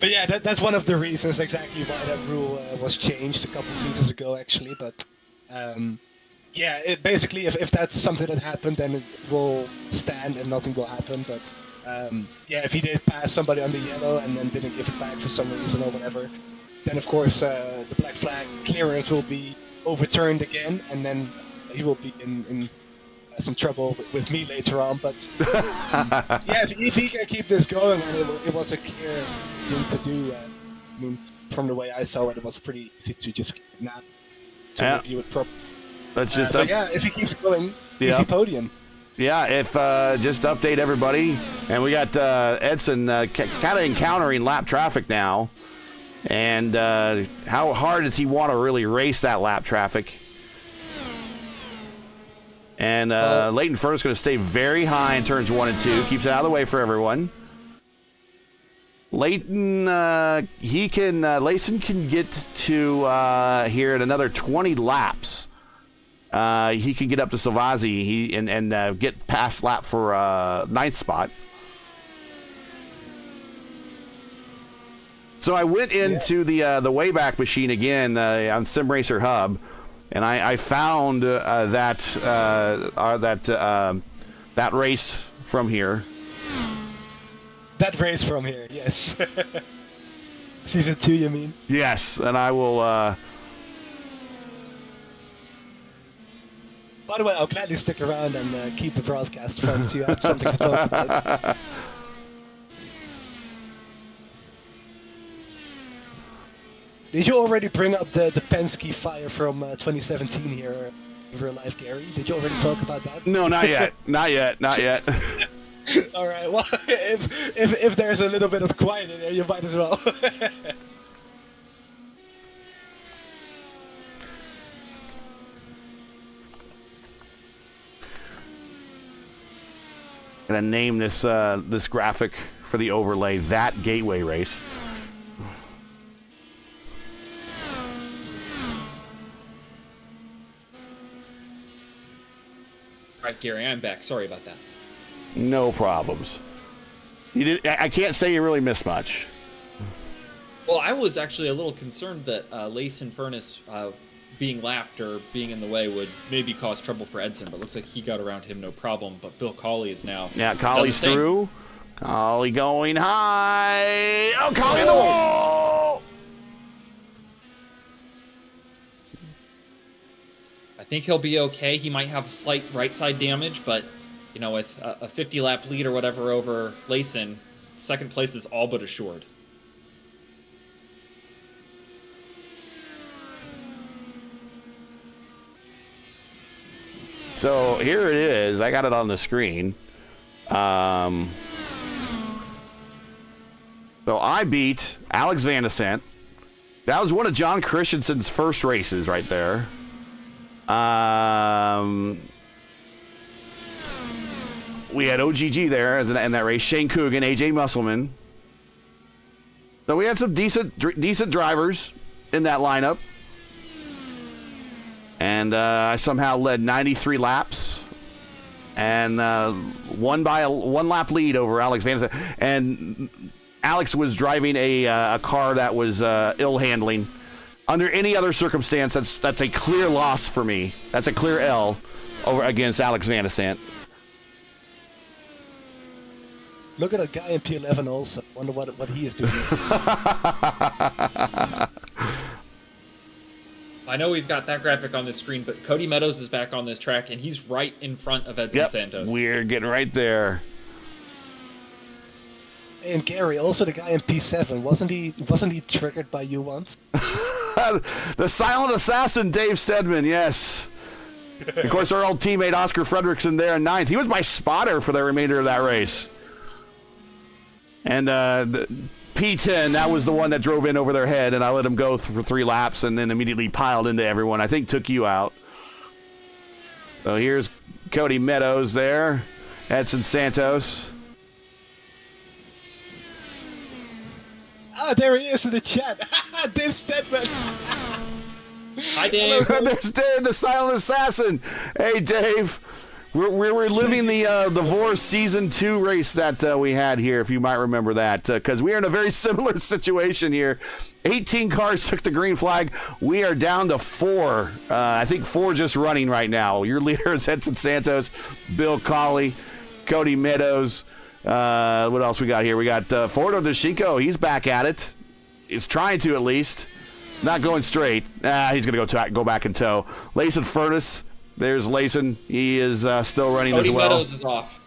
yeah, that's one of the reasons exactly why that rule was changed a couple seasons ago, actually. But yeah, basically, if that's something that happened, then it will stand and nothing will happen. But yeah, if he did pass somebody on the yellow and then didn't give it back for some reason or whatever, then of course the black flag clearance will be overturned again, and then he will be in some trouble with me later on. But yeah, if he can keep this going, and it was a clear thing to do. I mean, from the way I saw it, it was pretty easy to just not to review it properly. Let's just but yeah, if he keeps going, yeah. easy podium. Yeah, if just update everybody, and we got Edson kind of encountering lap traffic now, and how hard does he want to really race that lap traffic? And Leighton Furnace is going to stay very high in turns 1 and 2, keeps it out of the way for everyone. Leighton, Layson can get to here at another 20 laps. He can get up to Salvazzi and get past lap for 9th spot. So I went into the Wayback Machine again on Sim Racer Hub, and I found that race from here. That race from here, yes. Season 2, you mean? Yes, and I will. By the way, I'll gladly stick around and keep the broadcast fun to have something to talk about. Did you already bring up the Penske fire from 2017 here in real life, Gary? Did you already talk about that? No, not yet. Not yet. All right. Well, if there's a little bit of quiet in there, you might as well. Gonna name this this graphic for the overlay that Gateway race. All right, Gary, I'm back. Sorry about that. No problems. I can't say you really missed much. Well, I was actually a little concerned that Layson Furnace being lapped or being in the way would maybe cause trouble for Edson, but looks like he got around him no problem. But Bill Cawley is now. Yeah, Cawley's through. Cawley going high. Oh, Cawley in the wall! I think he'll be okay. He might have slight right side damage, but you know, with a 50 lap lead or whatever over Layson, second place is all but assured. So here it is. I got it on the screen. So I beat Alex Van de Sant. That was one of John Christensen's first races right there. We had OGG there in that race. Shane Coogan, AJ Musselman. So we had some decent drivers in that lineup. And I somehow led 93 laps and won by a one-lap lead over Alex Van de Sant. And Alex was driving a car that was ill-handling. Under any other circumstance, that's a clear loss for me. That's a clear L over against Alex Van de Sant. Look at a guy in P11 also. Wonder what he is doing. I know we've got that graphic on the screen, but Cody Meadows is back on this track, and he's right in front of Edson Santos. We're getting right there. And Gary, also the guy in P7, wasn't he triggered by you once? The silent assassin, Dave Stedman, yes. Of course, our old teammate Oscar Fredrickson there in 9th. He was my spotter for the remainder of that race. And the P10, that was the one that drove in over their head, and I let him go for 3 laps and then immediately piled into everyone. I think took you out. So here's Cody Meadows there. Edson Santos. Ah, there he is in the chat. Dave Stedman. Hi, Dave. There's Dave, the silent assassin. Hey, Dave. We're living the VOR Season 2 race that we had here, if you might remember that, because we are in a very similar situation here. 18 cars took the green flag. We are down to 4. I think 4 just running right now. Your leader is Edson Santos, Bill Colley, Cody Meadows. What else we got here? We got Fordo DeShico. He's back at it. He's trying to, at least. Not going straight. He's going to go back in tow. Layson Furnace. There's Layson. He is still running Cody as well. Meadows is off.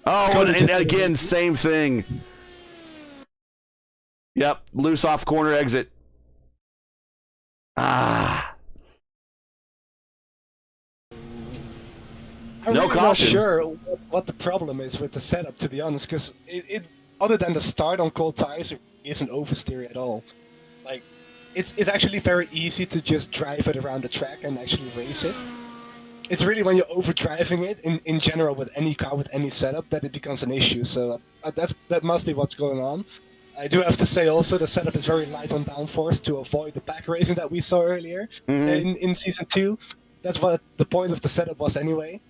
Oh, and again, same thing. Yep, loose off corner exit. I'm No really not caution. sure what the problem is with the setup, to be honest, because it other than the start on cold tires, it isn't oversteer at all. Like, it's actually very easy to just drive it around the track and actually race it. It's really when you're overdriving it, in general, with any car, with any setup, that it becomes an issue. So that must be what's going on. I do have to say also, the setup is very light on downforce to avoid the back racing that we saw earlier in Season 2. That's what the point of the setup was anyway.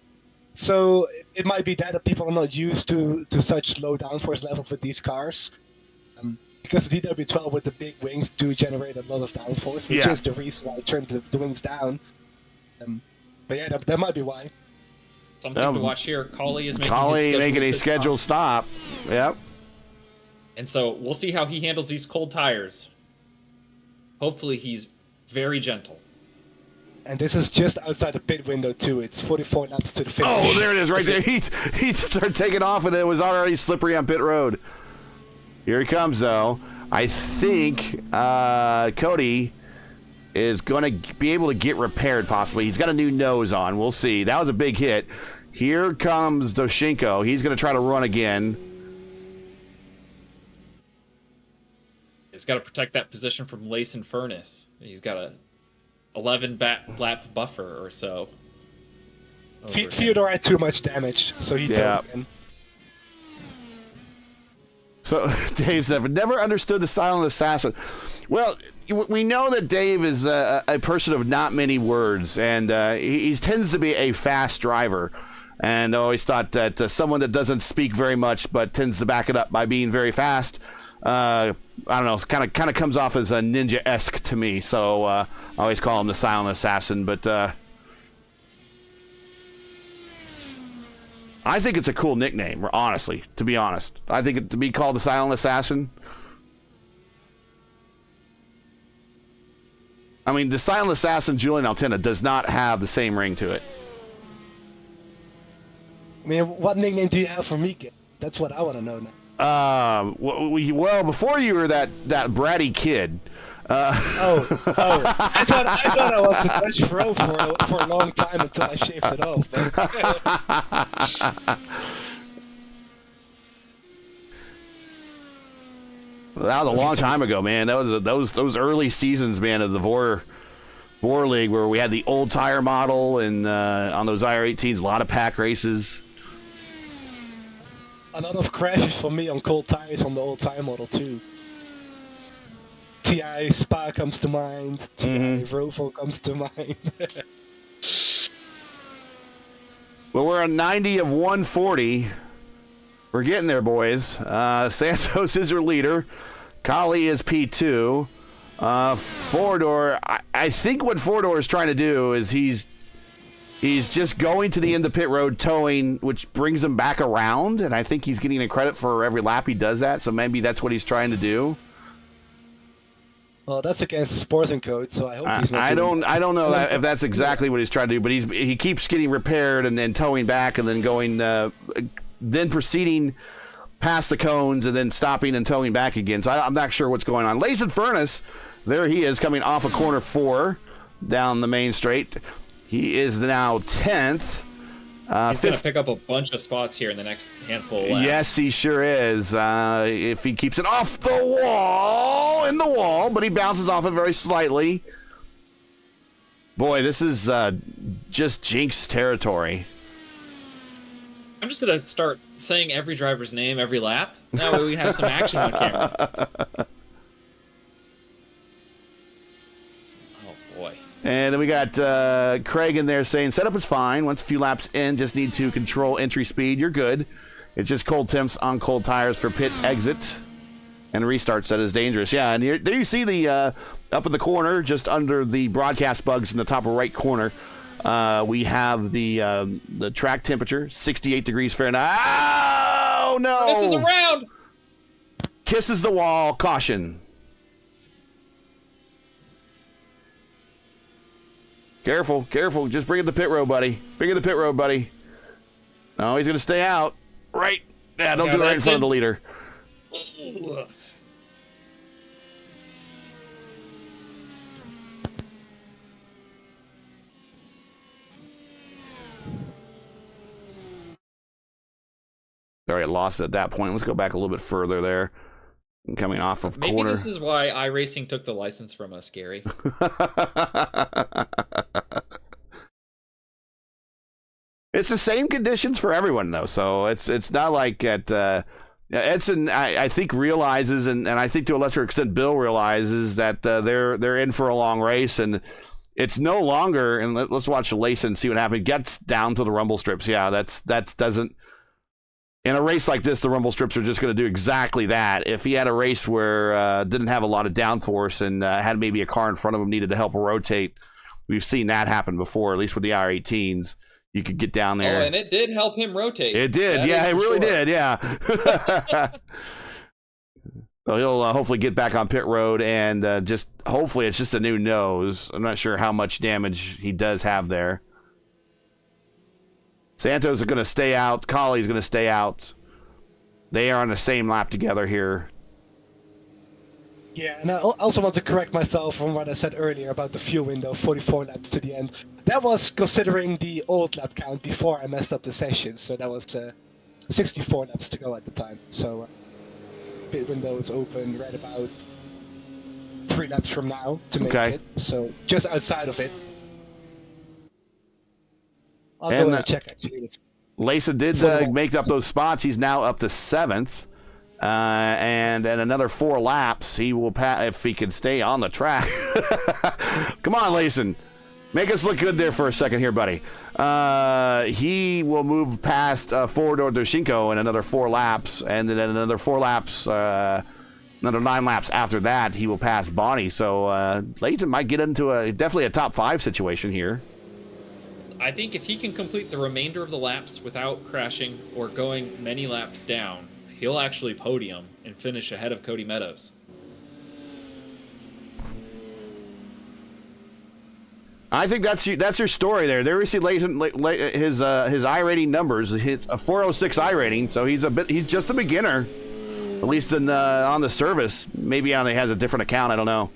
So it might be that people are not used to such low downforce levels with these cars. Because the DW12 with the big wings do generate a lot of downforce, which is the reason why I turned the wings down. But yeah, that might be why. Something to watch here. Colley is making a scheduled stop. Yep. And so we'll see how he handles these cold tires. Hopefully he's very gentle. And this is just outside the pit window too. It's 44 laps to the finish. Oh, there it is right there. He started taking off and it was already slippery on pit road. Here he comes, though. I think Cody is going to be able to get repaired, possibly. He's got a new nose on. We'll see. That was a big hit. Here comes Doshenko. He's going to try to run again. He's got to protect that position from Layson Furnace. He's got a 11 lap buffer or so. Fyodor had too much damage, so he took in. So Dave said, never understood the silent assassin. Well, we know that Dave is a person of not many words, and he tends to be a fast driver. And I always thought that someone that doesn't speak very much but tends to back it up by being very fast, I don't know, kind of comes off as a ninja-esque to me. So I always call him the silent assassin. But I think it's a cool nickname, honestly, to be honest. I think to be called the silent assassin. I mean, the silent assassin, Julian Altena, does not have the same ring to it. I mean, what nickname do you have for me, kid? That's what I want to know now. Well, before you were that bratty kid. I thought I was the Dutch Fro for a long time until I shaved it off. That was a long time ago, man. That was those early seasons, man, of the VOR League, where we had the old tire model and on those IR18s, a lot of pack races. A lot of crashes for me on cold tires on the old tire model too. TI Spa comes to mind. TI Roval comes to mind. Well, we're on 90 of 140. We're getting there, boys. Santos is your leader. Colley is P2. Fordor, I think what Fordor is trying to do is he's just going to the end of pit road, towing, which brings him back around, and I think he's getting a credit for every lap he does that, so maybe that's what he's trying to do. Well, that's against sporting code, so I hope he's not. I don't know if that's exactly what he's trying to do, but he keeps getting repaired and then towing back and then going, then proceeding past the cones and then stopping and towing back again. So I'm not sure what's going on. Layson Furnace, there he is coming off of corner 4 down the main straight. He is now 10th. He's going to pick up a bunch of spots here in the next handful of laps. Yes, he sure is. If he keeps it off the wall, but he bounces off it very slightly. Boy, this is just jinx territory. I'm just going to start saying every driver's name every lap. That way we have some action on camera. Oh, boy. And then we got Craig in there saying, setup is fine. Once a few laps in, just need to control entry speed. You're good. It's just cold temps on cold tires for pit exit and restarts that is dangerous. Yeah, and there you see the up in the corner, just under the broadcast bugs in the top right corner, we have the track temperature, 68 degrees Fahrenheit. Oh, no! This is around! Kisses the wall. Caution. Careful, careful. Just bring it to the pit road, buddy. Bring it to the pit road, buddy. No, he's going to stay out. Right. Yeah, don't do it right in front of the leader. Ooh. Sorry, I lost it at that point. Let's go back a little bit further there. And coming off of Maybe corner. This is why iRacing took the license from us, Gary. It's the same conditions for everyone, though. So it's not like Edson, I think, realizes, and I think to a lesser extent Bill realizes that they're in for a long race, and it's no longer. And let's watch the lace and see what happens. Gets down to the rumble strips. Yeah, that doesn't. In a race like this, the rumble strips are just going to do exactly that. If he had a race where didn't have a lot of downforce and had maybe a car in front of him needed to help rotate, we've seen that happen before, at least with the R18s. You could get down there. Oh, and it did help him rotate. It did. Yeah, it really did. Yeah. So he'll hopefully get back on pit road and just hopefully it's just a new nose. I'm not sure how much damage he does have there. Santos is going to stay out. Colley's going to stay out. They are on the same lap together here. Yeah, and I also want to correct myself from what I said earlier about the fuel window, 44 laps to the end. That was considering the old lap count before I messed up the session, so that was 64 laps to go at the time. So pit window is open right about 3 laps from now to make it, so just outside of it. I'll go and check actually. Leysa did make up those spots. He's now up to 7th. And in another 4 laps, he will pass if he can stay on the track. Come on, Layson. Make us look good there for a second here, buddy. He will move past Ford Ordoshenko in another 4 laps, and then in another 4 laps, another 9 laps after that, he will pass Bonnie. So Layson might get into definitely a top 5 situation here. I think if he can complete the remainder of the laps without crashing or going many laps down, he'll actually podium and finish ahead of Cody Meadows. I think that's your story there. There we see his iRating numbers. His a 406 iRating, so he's just a beginner, at least on the service. Maybe he has a different account. I don't know.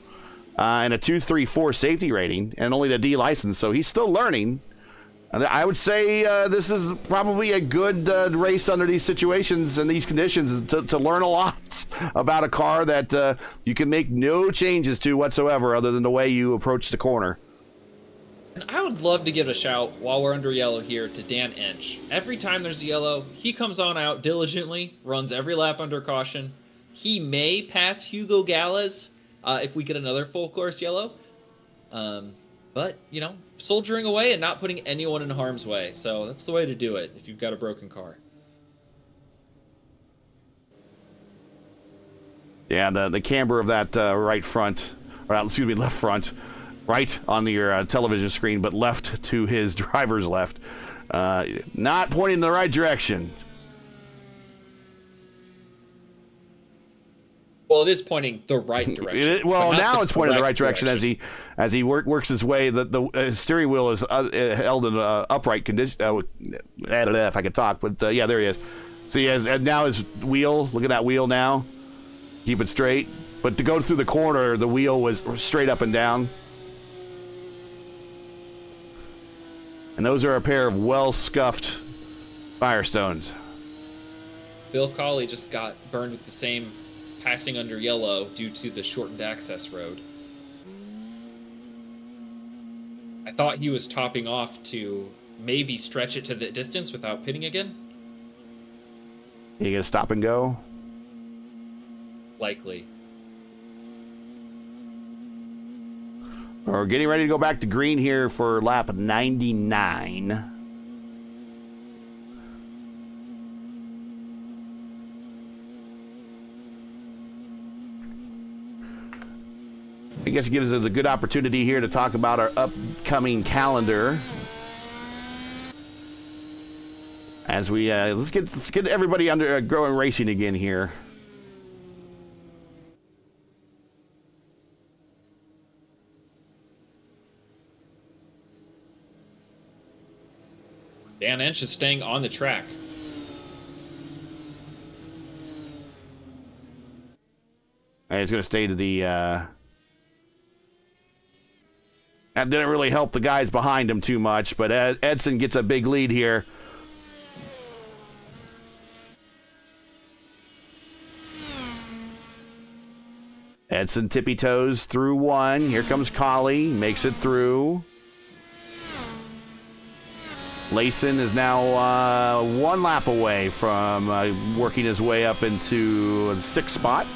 And a 234 safety rating, and only the D license, so he's still learning. I would say this is probably a good race under these situations and these conditions to learn a lot about a car that you can make no changes to whatsoever other than the way you approach the corner. And I would love to give a shout while we're under yellow here to Dan Inch. Every time there's a yellow, he comes on out diligently, runs every lap under caution. He may pass Hugo Galez if we get another full course yellow. But, you know, soldiering away and not putting anyone in harm's way. So that's the way to do it if you've got a broken car. Yeah, the camber of that left front, right on your television screen, but left to his driver's left. Not pointing in the right direction. Well, it is pointing the right direction. Now it's pointing in the right direction as he works his way. The steering wheel is held in upright condition. If I could talk, but yeah, there he is. So he has now his wheel. Look at that wheel now. Keep it straight. But to go through the corner, the wheel was straight up and down. And those are a pair of well-scuffed Firestones. Bill Cawley just got burned with the same passing under yellow due to the shortened access road. I thought he was topping off to maybe stretch it to the distance without pitting again. You gonna stop and go? Likely. We're getting ready to go back to green here for lap 99. I guess it gives us a good opportunity here to talk about our upcoming calendar. As we let's get everybody under growing racing again here. Dan Ench is staying on the track. And he's going to stay to the. That didn't really help the guys behind him too much, but Edson gets a big lead here. Edson tippy toes through one. Here comes Collie, makes it through. Layson is now one lap away from working his way up into the 6th spot.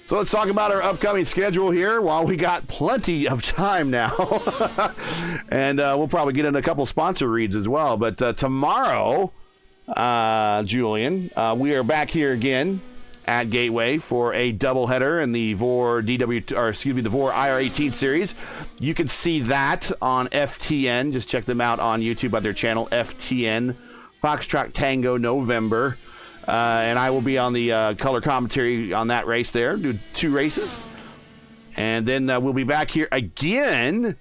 So let's talk about our upcoming schedule here while we got plenty of time now. And we'll probably get in a couple sponsor reads as well. But tomorrow, Julian, we are back here again at Gateway for a doubleheader in the VOR the VOR IR18 series. You can see that on FTN. Just check them out on YouTube on their channel, FTN, Foxtrot Tango November. And I will be on the color commentary on that race there, do 2 races. And then we'll be back here again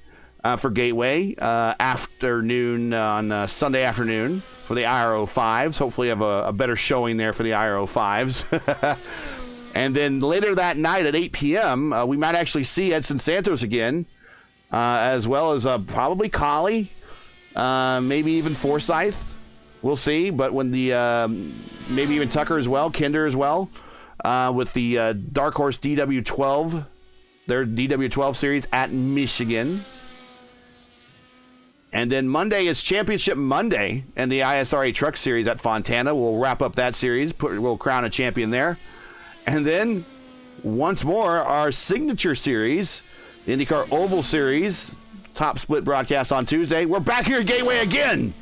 for Gateway afternoon on Sunday afternoon for the IRO5s. Hopefully have a better showing there for the IRO5s. And then later that night at 8 p.m., we might actually see Edson Santos again, as well as probably Collie, maybe even Forsyth. We'll see, but when the maybe even Tucker as well, Kinder as well, with the Dark Horse DW12, their DW12 series at Michigan. And then Monday is Championship Monday and the ISRA Truck Series at Fontana. We'll wrap up that series, we'll crown a champion there. And then once more, our signature series, the IndyCar Oval Series, top split broadcast on Tuesday. We're back here at Gateway again.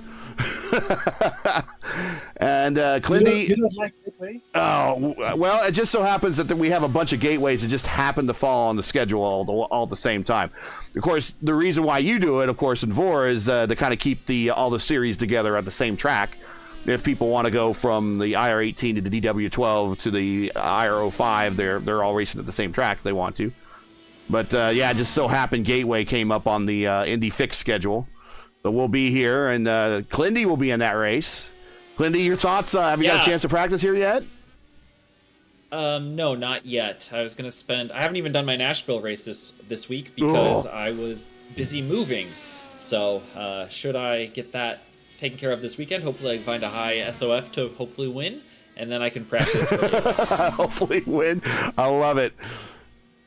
And Clindy, you don't like Gateway? Oh well, it just so happens that we have a bunch of gateways that just happen to fall on the schedule all at the same time. Of course, the reason why you do it, of course, in VOR is to kind of keep all the series together at the same track. If people want to go from the IR18 to the DW12 to the IRO5, they're all racing at the same track if they want to. But yeah, it just so happened Gateway came up on the Indy Fix schedule. So we'll be here, and Clindy will be in that race. Clindy, your thoughts? Have you got a chance to practice here yet? No, not yet. I haven't even done my Nashville race this week because I was busy moving. So should I get that taken care of this weekend, hopefully I can find a high SOF to hopefully win, and then I can practice. Hopefully win. I love it.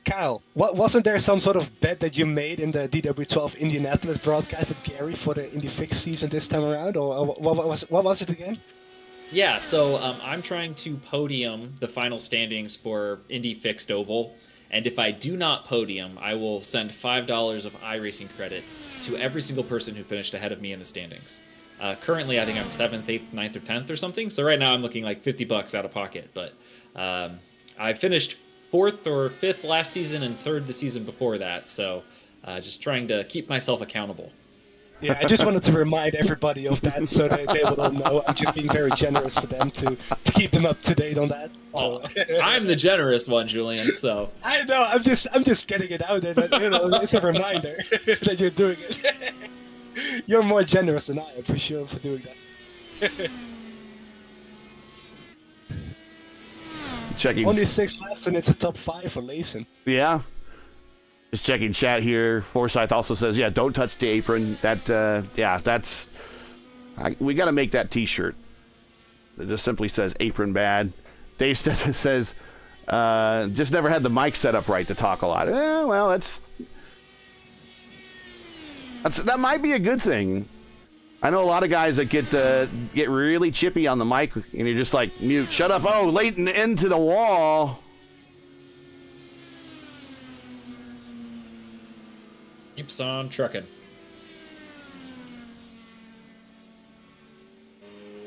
Kyle, wasn't there some sort of bet that you made in the DW12 Indianapolis broadcast with Gary for the Indy Fix season this time around, or what was it again? Yeah, so I'm trying to podium the final standings for Indy Fixed Oval, and if I do not podium, I will send $5 of iRacing credit to every single person who finished ahead of me in the standings. Currently, I think I'm 7th, 8th, 9th, or 10th or something, so right now I'm looking like $50 out of pocket, but I finished 4th or 5th last season and 3rd the season before that, so just trying to keep myself accountable. Yeah, I just wanted to remind everybody of that so they will all know. I'm just being very generous to them to keep them up to date on that. Oh, I'm the generous one, Julian, so. I know, I'm just getting it out there that, it's a reminder that you're doing it. You're more generous than I am, for sure, for doing that. Checking. Only 6 laps and it's a top 5 for Layson. Yeah. Just checking chat here. Forsyth also says, yeah, don't touch the apron. That, yeah, that's... we got to make that t-shirt. It just simply says apron bad. Dave Stedman says, Just never had the mic set up right to talk a lot. Well, that might be a good thing. I know a lot of guys that get really chippy on the mic, and you're just like, mute, shut up. Oh, late into the wall. Keeps on trucking.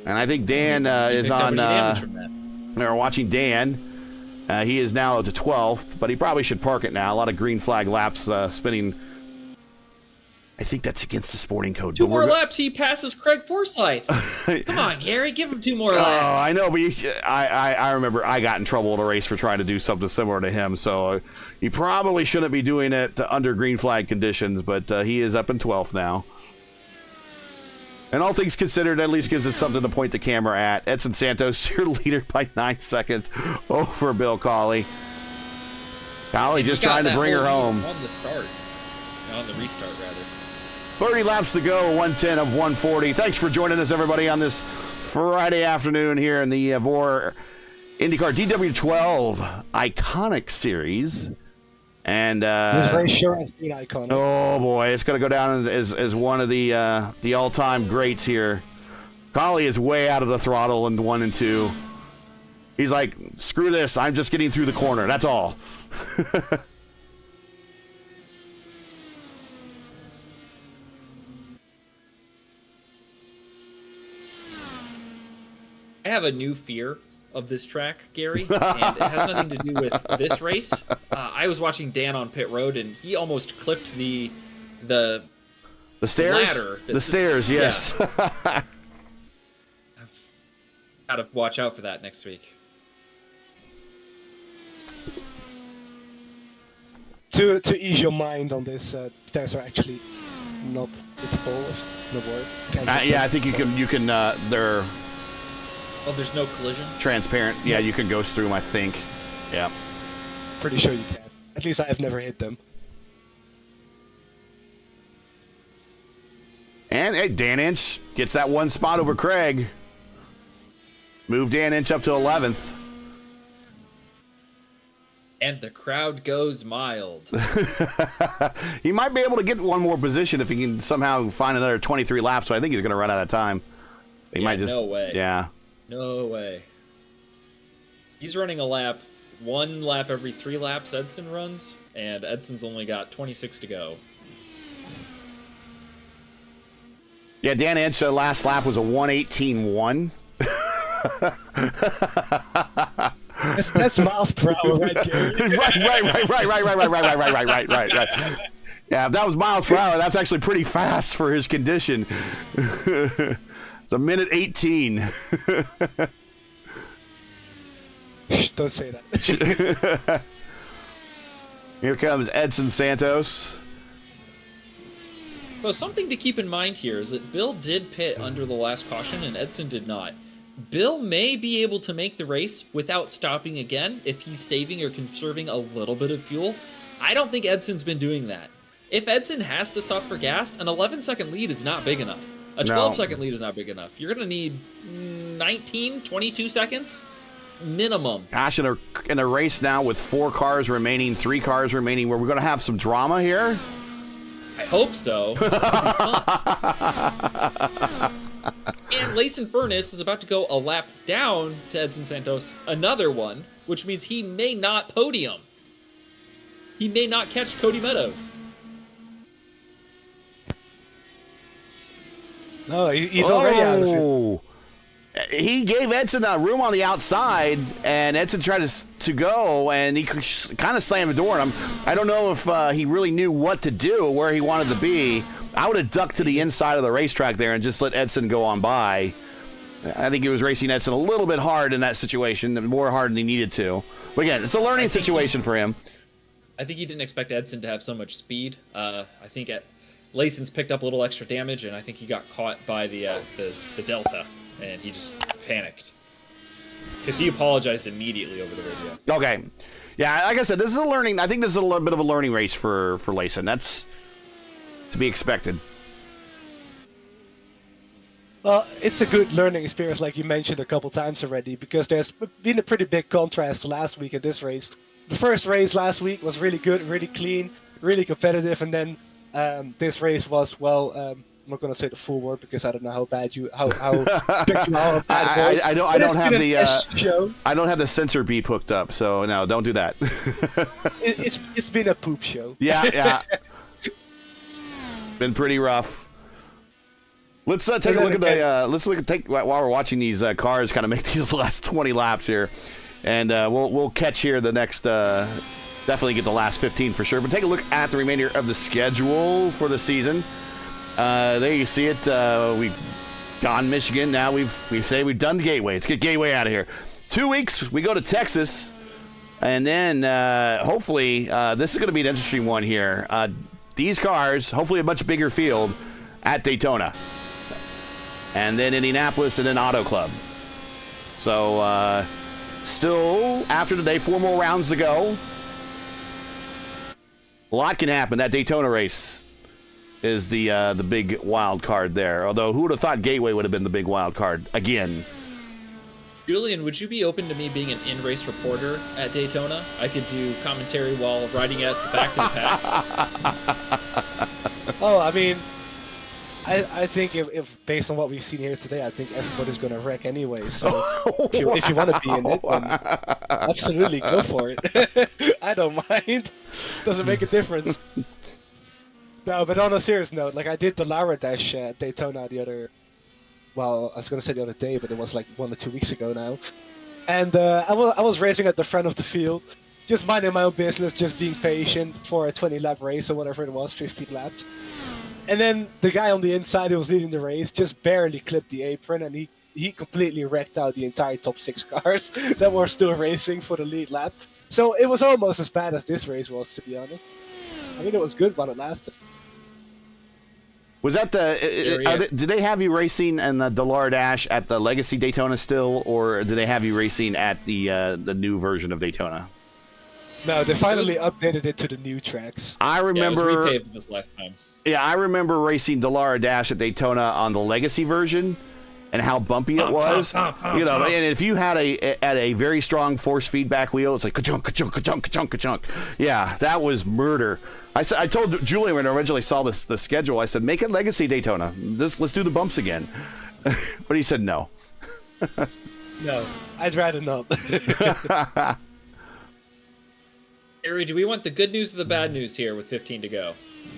And I think Dan is on. We're watching Dan. He is now to 12th, but he probably should park it now. A lot of green flag laps spinning. I think that's against the sporting code. Two more laps, he passes Craig Forsyth. Come on, Gary, give him 2 more laps. Oh, I know, but I remember I got in trouble in a race for trying to do something similar to him, so you probably shouldn't be doing it under green flag conditions, but he is up in 12th now. And all things considered, at least gives us something to point the camera at. Edson Santos, your leader by 9 seconds over Bill Cawley. Cawley just trying to bring her home. On the start. On the restart, rather. 30 laps to go, 110 of 140. Thanks for joining us, everybody, on this Friday afternoon here in the VOR IndyCar DW12 Iconic Series. And this race sure has been iconic. Oh boy, it's going to go down as one of the all-time greats here. Cawley is way out of the throttle in 1 and 2. He's like, screw this, I'm just getting through the corner. That's all. I have a new fear of this track, Gary, and it has nothing to do with this race. I was watching Dan on pit road, and he almost clipped the stairs. Ladder. The stairs, yes. Yeah. I've got to watch out for that next week. To ease your mind on this, stairs are actually not fixable, if the word. Yeah, I think you can. They're. Oh, there's no collision? Transparent. Yeah, you can go through them, I think. Yeah. Pretty sure you can. At least I have never hit them. And hey, Dan Inch gets that 1 spot over Craig. Move Dan Inch up to 11th. And the crowd goes mild. He might be able to get 1 more position if he can somehow find another 23 laps, so I think he's going to run out of time. He might just. No way. Yeah. No way. He's running 1 lap every 3 laps Edson runs, and Edson's only got 26 to go. Yeah, Dan Inch last lap was a 1:18.1. That's miles per hour, right, Gary? right. Yeah, if that was miles per hour, that's actually pretty fast for his condition. It's a 1:18. Shh, don't say that. Here comes Edson Santos. Well, something to keep in mind here is that Bill did pit under the last caution and Edson did not. Bill may be able to make the race without stopping again if he's saving or conserving a little bit of fuel. I don't think Edson's been doing that. If Edson has to stop for gas, an 11-second lead is not big enough. A 12-second lead is not big enough. You're going to need 19, 22 seconds minimum. Gosh, in a race now with 4 cars remaining, 3 cars remaining, where we're going to have some drama here? I hope so. This is gonna be fun. And Layson Furness is about to go a lap down to Edson Santos, another one, which means he may not podium. He may not catch Cody Meadows. No, he's already out of it. He gave Edson room on the outside, and Edson tried to go, and he kind of slammed the door on him. I don't know if he really knew what to do, where he wanted to be. I would have ducked to the inside of the racetrack there and just let Edson go on by. I think he was racing Edson a little bit hard in that situation, more hard than he needed to. But again, it's a learning situation for him. I think he didn't expect Edson to have so much speed. I think Layson's picked up a little extra damage, and I think he got caught by the Delta, and he just panicked. Because he apologized immediately over the radio. Okay. Yeah, like I said, this is a learning. I think this is a little bit of a learning race for Layson. That's to be expected. Well, it's a good learning experience, like you mentioned a couple times already, because there's been a pretty big contrast to last week in this race. The first race last week was really good, really clean, really competitive, and then this race was, well, I'm not going to say the full word because I don't know how bad how strict you are on bad words. I But don't it's have been the an S show. I don't have the censor beep hooked up, so no, don't do that. It's been a poop show. Yeah. Been pretty rough. Let's take a look at the while we're watching these cars kind of make these last 20 laps here, and we'll catch here the next definitely get the last 15 for sure. But take a look at the remainder of the schedule for the season. There you see it. We've gone Michigan. Now we've done Gateway. Let's get Gateway out of here. 2 weeks we go to Texas, and then hopefully this is going to be an interesting one here. These cars, hopefully a much bigger field at Daytona. And then Indianapolis and then Auto Club. So still, after today, 4 more rounds to go. A lot can happen. That Daytona race is the big wild card there. Although, who would have thought Gateway would have been the big wild card again? Julian, would you be open to me being an in-race reporter at Daytona? I could do commentary while riding at the back of the pack. Oh, I mean, I think if based on what we've seen here today, I think everybody's going to wreck anyway. So if you want to be in it, then absolutely go for it. I don't mind. Doesn't make a difference. No, but on a serious note, like I did the Lara Dash at Daytona well, I was going to say the other day, but it was like 1 or 2 weeks ago now. And I was racing at the front of the field, just minding my own business, just being patient for a 20-lap race or whatever it was, 15 laps. And then the guy on the inside who was leading the race just barely clipped the apron, and he completely wrecked out the entire top 6 cars that were still racing for the lead lap. So it was almost as bad as this race was, to be honest. I mean, it was good while it lasted. Was that did they have you racing in the Lara Dash at the Legacy Daytona still, or did they have you racing at the new version of Daytona? No, they finally updated it to the new tracks. I remember. Yeah, it was repaved this last time. Yeah, I remember racing the Lara Dash at Daytona on the Legacy version, and how bumpy it was. You know, and if you had a very strong force feedback wheel, it's like ka-chunk, ka-chunk, ka-chunk, ka-chunk, ka-chunk. Yeah, that was murder. I told Julian when I originally saw the schedule, I said, make it Legacy Daytona. Let's do the bumps again. But he said no. No, I'd rather not. Harry, do we want the good news or the bad news here with 15 to go?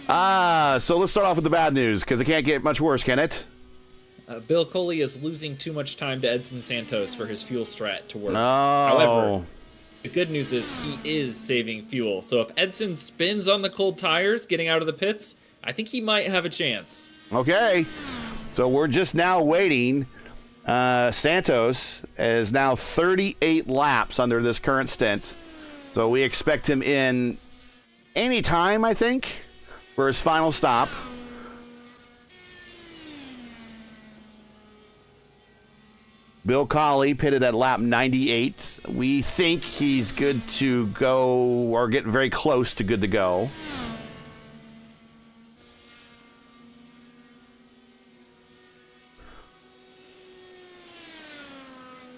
So let's start off with the bad news, because it can't get much worse, can it? Bill Coley is losing too much time to Edson Santos for his fuel strat to work. No. However, the good news is he is saving fuel. So if Edson spins on the cold tires getting out of the pits, I think he might have a chance. Okay. So we're just now waiting. Santos is now 38 laps under this current stint. So we expect him in any time, I think, for his final stop. Bill Colley pitted at lap 98. We think he's good to go, or getting very close to good to go.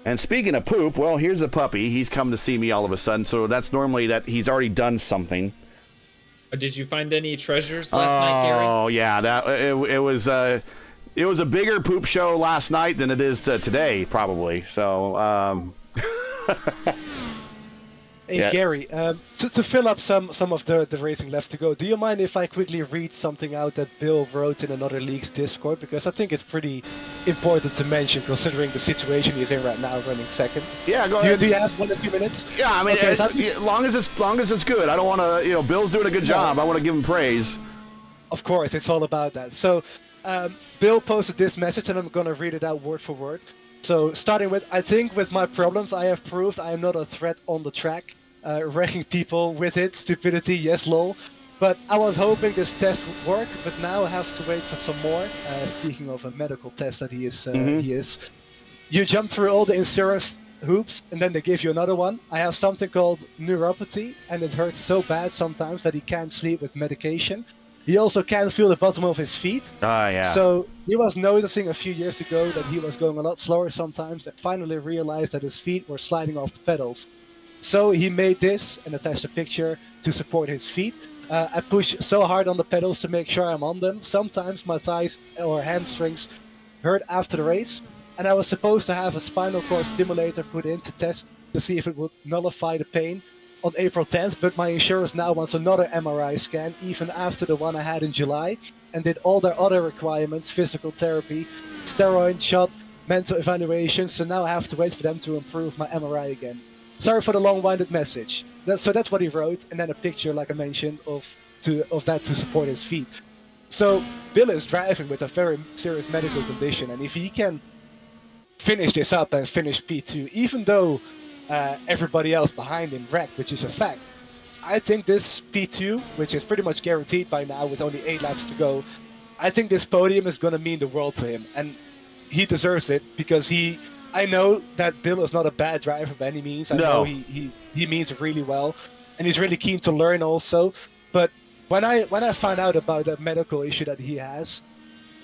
And speaking of poop, well, here's the puppy. He's come to see me all of a sudden, so that's normally that he's already done something. Did you find any treasures last night, Gary? Oh, yeah. It was a bigger poop show last night than it is today, probably. So, Hey, yeah. Gary, to fill up some of the racing left to go, do you mind if I quickly read something out that Bill wrote in another league's Discord? Because I think it's pretty important to mention, considering the situation he's in right now, running second. Yeah, go ahead. Do you have 1 or 2 minutes? Yeah, I mean, Okay, as long as it's good. I don't want to, Bill's doing a good job. I want to give him praise. Of course, it's all about that. So, Bill posted this message, and I'm going to read it out word for word. So, starting with, I think with my problems, I have proved I am not a threat on the track. Wrecking people with it, stupidity, yes, lol. But I was hoping this test would work, but now I have to wait for some more. Speaking of a medical test that he is. You jump through all the insurance hoops, and then they give you another one. I have something called neuropathy, and it hurts so bad sometimes that he can't sleep with medication. he also can't feel the bottom of his feet. Yeah. So he was noticing a few years ago that he was going a lot slower sometimes, and finally realized that his feet were sliding off the pedals. So he made this and attached a picture to support his feet. I push so hard on the pedals to make sure I'm on them. Sometimes my thighs or hamstrings hurt after the race, and I was supposed to have a spinal cord stimulator put in to test to see if it would nullify the pain on April 10th, but my insurance now wants another MRI scan, even after the one I had in July, and did all their other requirements, physical therapy, steroid shot, mental evaluation, so now I have to wait for them to improve my MRI again. Sorry for the long-winded message. So that's what he wrote, and then a picture, like I mentioned, of that to support his feet. So Bill is driving with a very serious medical condition, and if he can finish this up and finish P2, even though everybody else behind him wrecked, which is a fact, I think this P2, which is pretty much guaranteed by now with only 8 laps to go, I think this podium is going to mean the world to him, and he deserves it because I know that Bill is not a bad driver by any means. I know he means it really well, and he's really keen to learn also. But when I found out about that medical issue that he has,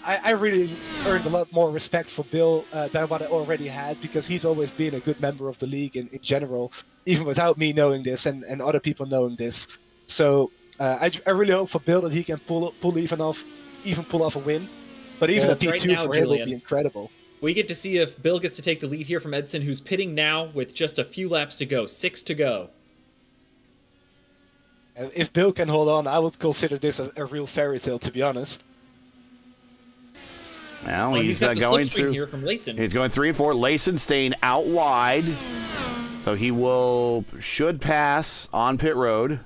I really earned a lot more respect for Bill than what I already had, because he's always been a good member of the league in general, even without me knowing this and other people knowing this. So I really hope for Bill that he can pull off a win. But even a P2 right now, for him would be incredible. We get to see if Bill gets to take the lead here from Edson, who's pitting now with just a few laps to go, 6 to go. If Bill can hold on, I would consider this a real fairy tale, to be honest. Well, he's got the going slipstream through here from Layson. He's going 3 and 4. Layson staying out wide, so he should pass on pit road.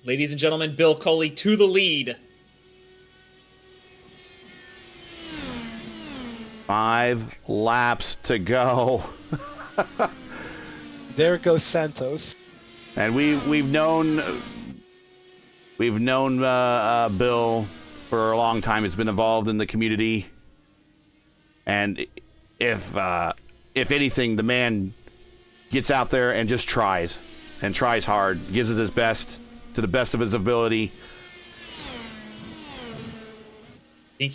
Ladies and gentlemen, Bill Coley to the lead. 5 laps to go. There goes Santos. And we've known Bill for a long time. He's been involved in the community, and if anything, the man gets out there and just tries hard, gives it his best to the best of his ability.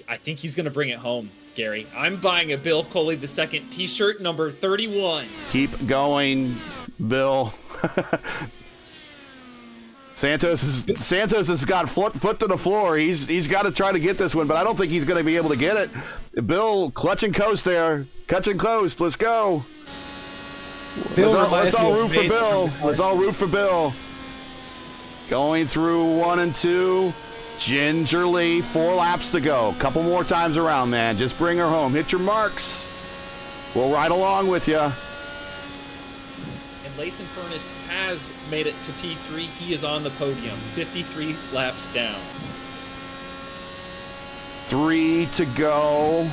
I think he's gonna bring it home, Gary. I'm buying a Bill Coley II T-shirt number 31. Keep going, Bill. Santos has got foot to the floor. He's got to try to get this one, but I don't think he's going to be able to get it. Bill, clutch and coast there. Clutch and coast. Let's go. Let's all root for Bill. Let's all root for Bill. Going through 1 and 2. Gingerly, 4 laps to go. Couple more times around, man. Just bring her home. Hit your marks. We'll ride along with you. And Layson Furness has made it to P3. He is on the podium, 53 laps down. 3 to go.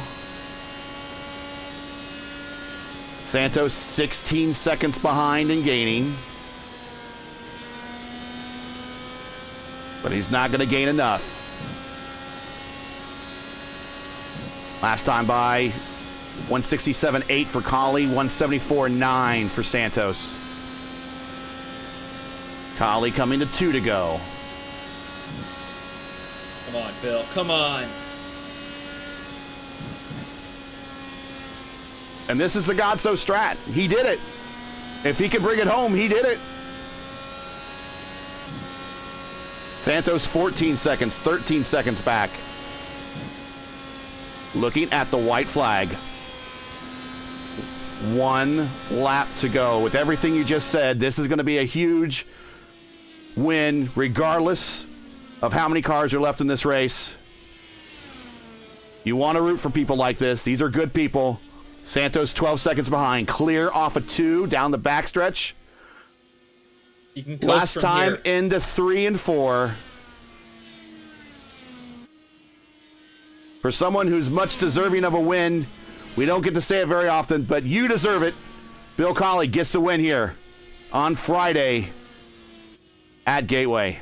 Santos 16 seconds behind and gaining. But he's not going to gain enough. Last time by 167.8 for Colley, 174.9 for Santos. Colley coming to 2 to go. Come on, Bill. Come on. And this is the Godso strat. He did it. If he can bring it home, he did it. Santos 14 seconds, 13 seconds back. Looking at the white flag. 1 lap to go. With everything you just said, this is going to be a huge win, regardless of how many cars are left in this race. You want to root for people like this. These are good people. Santos 12 seconds behind. Clear off of 2 down the backstretch. You can coast Last from time here. into 3 and 4. For someone who's much deserving of a win, we don't get to say it very often, but you deserve it. Bill Colley gets the win here on Friday at Gateway.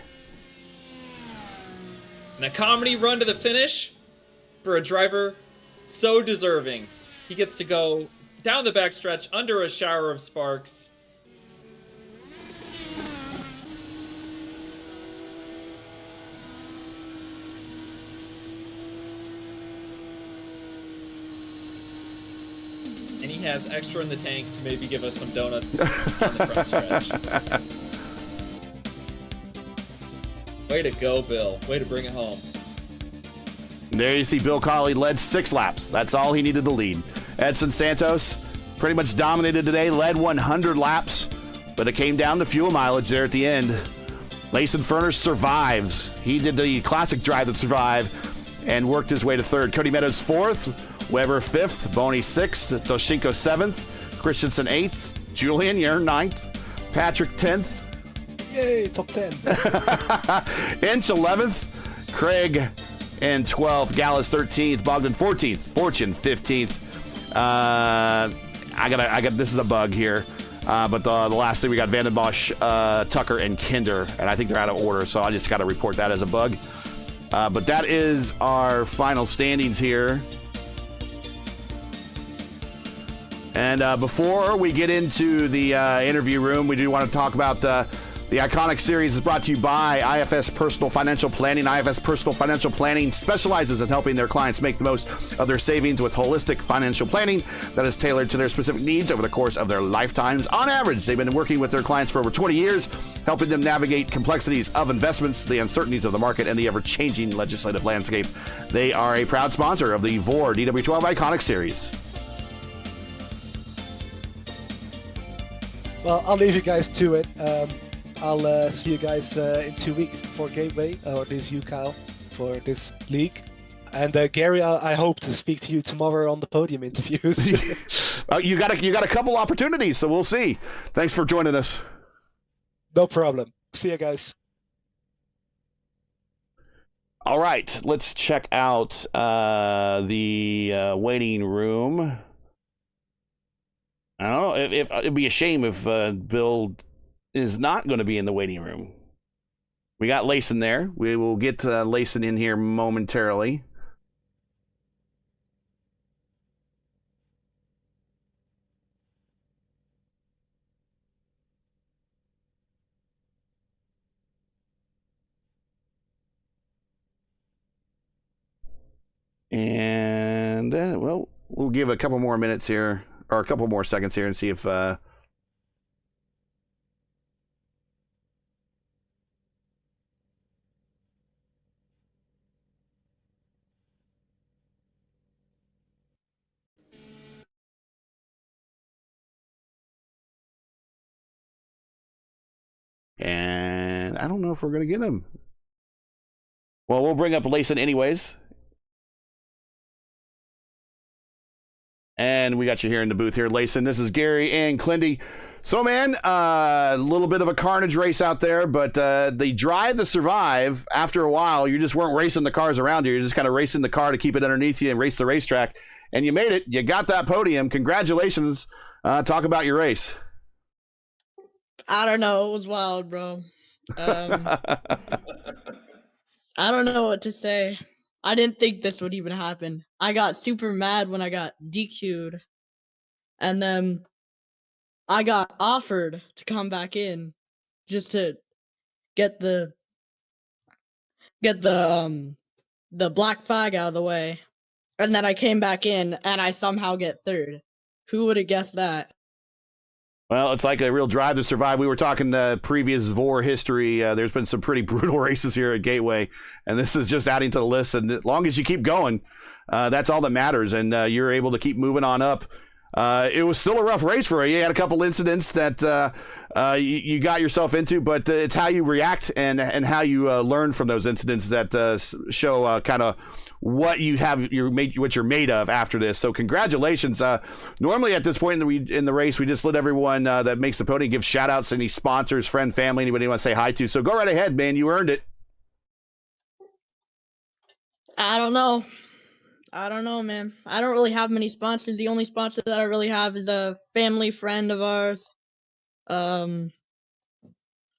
And a comedy run to the finish for a driver so deserving. He gets to go down the backstretch under a shower of sparks. he has extra in the tank to maybe give us some donuts on the front stretch. Way to go, Bill. Way to bring it home. There you see Bill Colley led 6 laps. That's all he needed to lead. Edson Santos pretty much dominated today, led 100 laps, but it came down to fuel mileage there at the end. Layson Ferner survives. He did the classic drive that survived and worked his way to 3rd. Cody Meadows 4th, Weber 5th, Boney 6th, Toshinko 7th, Christensen 8th, Julian, you're 9th, Patrick 10th. Yay, top 10. Inch 11th, Craig in 12th, Gallus 13th, Bogdan 14th, Fortune 15th. I got this is a bug here. But the last thing we got Vanden Bosch, Tucker, and Kinder, and I think they're out of order, so I just got to report that as a bug. But that is our final standings here. And before we get into the interview room, we do want to talk about the Iconic Series is brought to you by IFS Personal Financial Planning. IFS Personal Financial Planning specializes in helping their clients make the most of their savings with holistic financial planning that is tailored to their specific needs over the course of their lifetimes. On average, they've been working with their clients for over 20 years, helping them navigate complexities of investments, the uncertainties of the market, and the ever-changing legislative landscape. They are a proud sponsor of the VOR DW12 Iconic Series. Well, I'll leave you guys to it. I'll see you guys in 2 weeks for Gateway, or this UCAL, for this league. And Gary, I hope to speak to you tomorrow on the podium interviews. You got a couple opportunities, so we'll see. Thanks for joining us. No problem. See you guys. All right, let's check out the waiting room. I don't know if it'd be a shame if Bill is not going to be in the waiting room. We got Layson there. We will get Layson in here momentarily. And, well, we'll give a couple more minutes here, or a couple more seconds here, and see if... And I don't know if we're going to get him. Well, we'll bring up Layson anyways. And we got you here in the booth here, Layson. This is Gary and Clindy. So, man, a little bit of a carnage race out there, but the drive to survive, after a while, you just weren't racing the cars around you. You're just kind of racing the car to keep it underneath you and race the racetrack. And you made it. You got that podium. Congratulations. Talk about your race. I don't know. It was wild, bro. I don't know what to say. I didn't think this would even happen. I got super mad when I got DQ'd. And then I got offered to come back in just to get the black flag out of the way. And then I came back in and I somehow get 3rd. Who would have guessed that? Well, it's like a real drive to survive. We were talking previous VOR history. There's been some pretty brutal races here at Gateway, and this is just adding to the list. And as long as you keep going, that's all that matters, and you're able to keep moving on up. It was still a rough race for you. You had a couple incidents that you got yourself into, but it's how you react and how you learn from those incidents that show kind of what what you're made of after this. So congratulations. Normally at this point in the race, we just let everyone that makes the podium give shout outs, any sponsors, friend, family, anybody you want to say hi to. So go right ahead, man. You earned it. I don't know, man. I don't really have many sponsors. The only sponsor that I really have is a family friend of ours.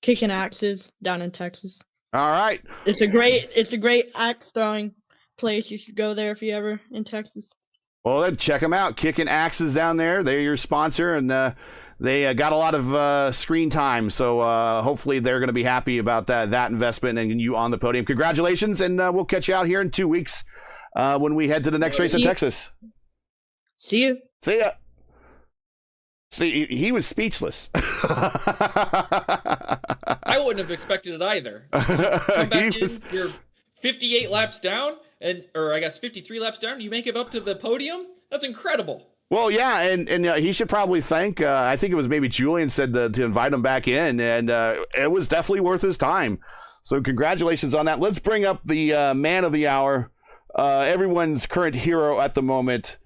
Kicking Axes down in Texas. All right. It's a great axe throwing place. You should go there if you ever in Texas. Well, then check them out. Kicking Axes down there. They're your sponsor, and they got a lot of screen time. So hopefully they're going to be happy about that investment and you on the podium. Congratulations, and we'll catch you out here in 2 weeks when we head to the next race in Texas. See you. See ya. See, he was speechless. I wouldn't have expected it either. Come back in, you're 58 laps down, or I guess 53 laps down, you make it up to the podium? That's incredible. Well, yeah, and he should probably thank, I think it was maybe Julian said to invite him back in, and it was definitely worth his time. So congratulations on that. Let's bring up the man of the hour, everyone's current hero at the moment,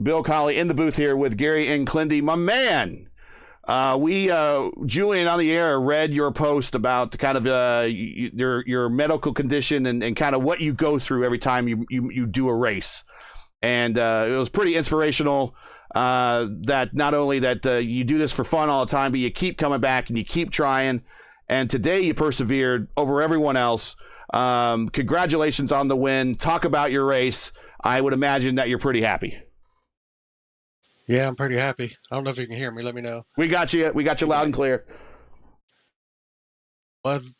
Bill Colley, in the booth here with Gary and Clindy. My man, Julian on the air read your post about kind of your medical condition and kind of what you go through every time you do a race. And it was pretty inspirational that not only that you do this for fun all the time, but you keep coming back and you keep trying. And today you persevered over everyone else. Congratulations on the win. Talk about your race. I would imagine that you're pretty happy. Yeah, I'm pretty happy. I don't know if you can hear me. Let me know. We got you. We got you loud and clear. Well, the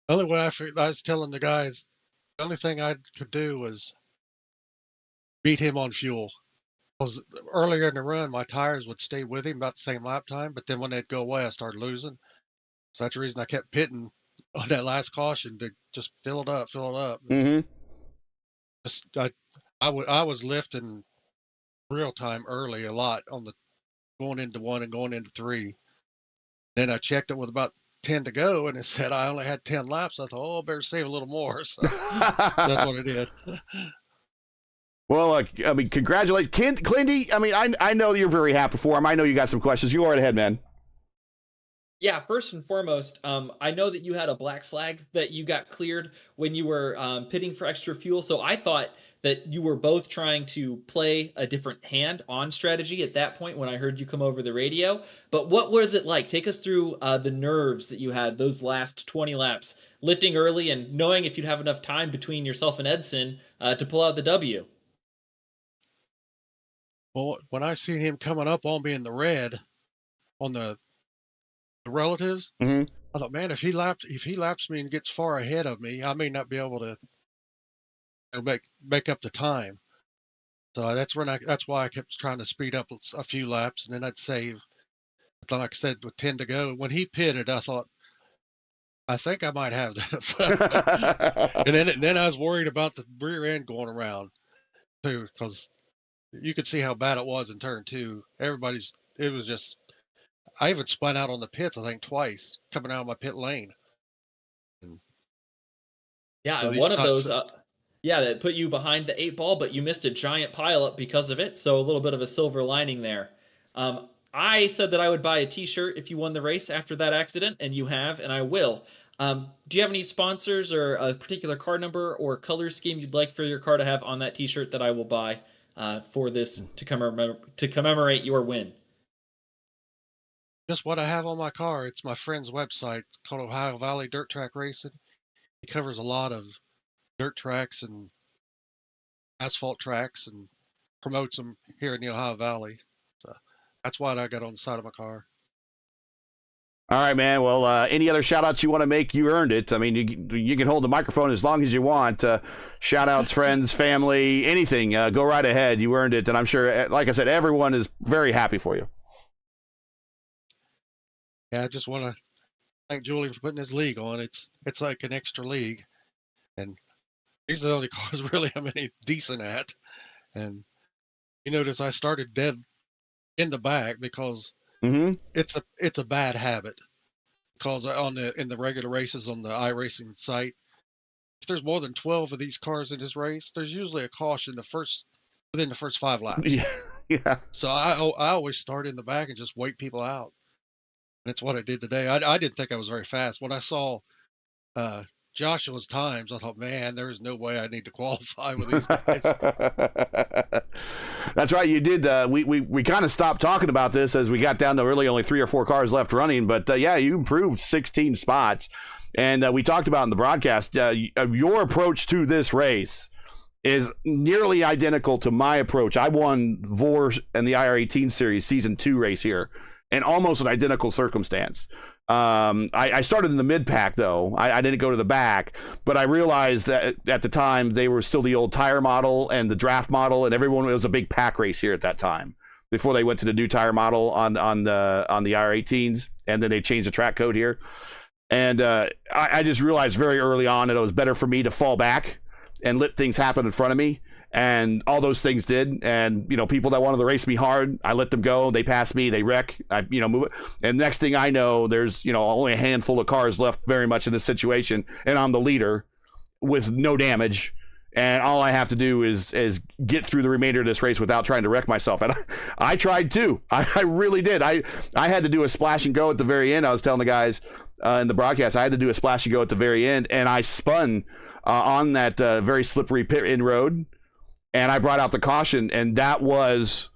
only way I was telling the guys, the only thing I could do was beat him on fuel. Because earlier in the run, my tires would stay with him about the same lap time, but then when they'd go away, I started losing. So that's the reason I kept pitting on that last caution to just fill it up. Mm-hmm. I was lifting real time early a lot on the going into 1 and going into 3. Then I checked it with about 10 to go, and it said I only had 10 laps. I thought, oh, I better save a little more. So that's what I did. Well, I mean, congratulations. Clindy, I mean, I know you're very happy for him. I know you got some questions. You go right ahead, man. Yeah, first and foremost, I know that you had a black flag that you got cleared when you were pitting for extra fuel. So I thought that you were both trying to play a different hand on strategy at that point when I heard you come over the radio. But what was it like? Take us through the nerves that you had those last 20 laps, lifting early and knowing if you'd have enough time between yourself and Edson to pull out the W. Well, when I seen him coming up on me in the red on the relatives, Mm-hmm. I thought, man, if he laps me and gets far ahead of me, I may not be able to make up the time. So that's why I kept trying to speed up a few laps, and then I'd save. But like I said, with 10 to go, when he pitted, I thought, I think I might have this. and then I was worried about the rear end going around too, because you could see how bad it was in turn 2. It was just, I even spun out on the pits, I think twice, coming out of my pit lane. Yeah, So and one of those, that put you behind the 8 ball, but you missed a giant pileup because of it. So a little bit of a silver lining there. I said that I would buy a t-shirt if you won the race after that accident, and you have, and I will. Do you have any sponsors or a particular car number or color scheme you'd like for your car to have on that t-shirt that I will buy for this to commemorate your win? Just what I have on my car. It's my friend's website. It's called Ohio Valley Dirt Track Racing. He covers a lot of dirt tracks and asphalt tracks and promotes them here in the Ohio Valley. So that's what I got on the side of my car. All right, man. Well, any other shout outs you want to make? You earned it. I mean, you can hold the microphone as long as you want. Shout outs, friends, family, anything. Go right ahead. You earned it. And I'm sure, like I said, everyone is very happy for you. Yeah, I just want to thank Julian for putting his league on. It's like an extra league. And these are the only cars really I'm any decent at. And you notice I started dead in the back because it's a bad habit. Because in the regular races on the iRacing site, if there's more than 12 of these cars in this race, there's usually a caution within the first 5 laps. Yeah. So I always start in the back and just wait people out. And that's what I did today. I didn't think I was very fast. When I saw Joshua's times, I thought, man, there's no way I need to qualify with these guys. That's right. You did. We kind of stopped talking about this as we got down to really only 3 or 4 cars left running. But yeah, you improved 16 spots. And we talked about in the broadcast, your approach to this race is nearly identical to my approach. I won VOR and the IR18 Series Season 2 race here in almost an identical circumstance. I started in the mid-pack, though. I didn't go to the back, but I realized that at the time they were still the old tire model and the draft model, and everyone, it was a big pack race here at that time. before they went to the new tire model on the R18s, and then they changed the track code here. And I just realized very early on that it was better for me to fall back and let things happen in front of me. And all those things did. And, people that wanted to race me hard, I let them go. They pass me, they wreck, I move it. And next thing I know, there's, only a handful of cars left very much in this situation. And I'm the leader with no damage. And all I have to do is get through the remainder of this race without trying to wreck myself. And I tried too. I really did. I had to do a splash and go at the very end. I was telling the guys in the broadcast, I had to do a splash and go at the very end. And I spun on that very slippery pit in road. And I brought out the caution, and that was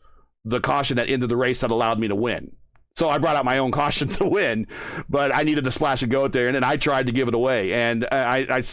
the caution that ended the race that allowed me to win. So I brought out my own caution to win, but I needed to splash and go out there, and then I tried to give it away. And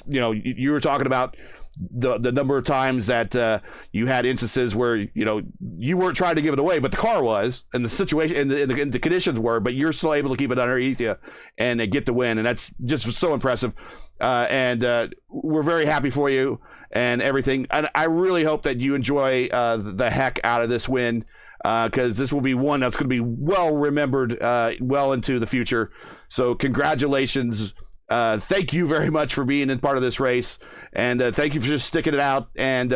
you were talking about the number of times that you had instances where you weren't trying to give it away, but the car was, and the situation and the conditions were, but you're still able to keep it underneath you and get the win, and that's just so impressive. And we're very happy for you and everything. And I really hope that you enjoy the heck out of this win, because this will be one that's going to be well remembered well into the future. So congratulations. Thank you very much for being in part of this race, and thank you for just sticking it out. And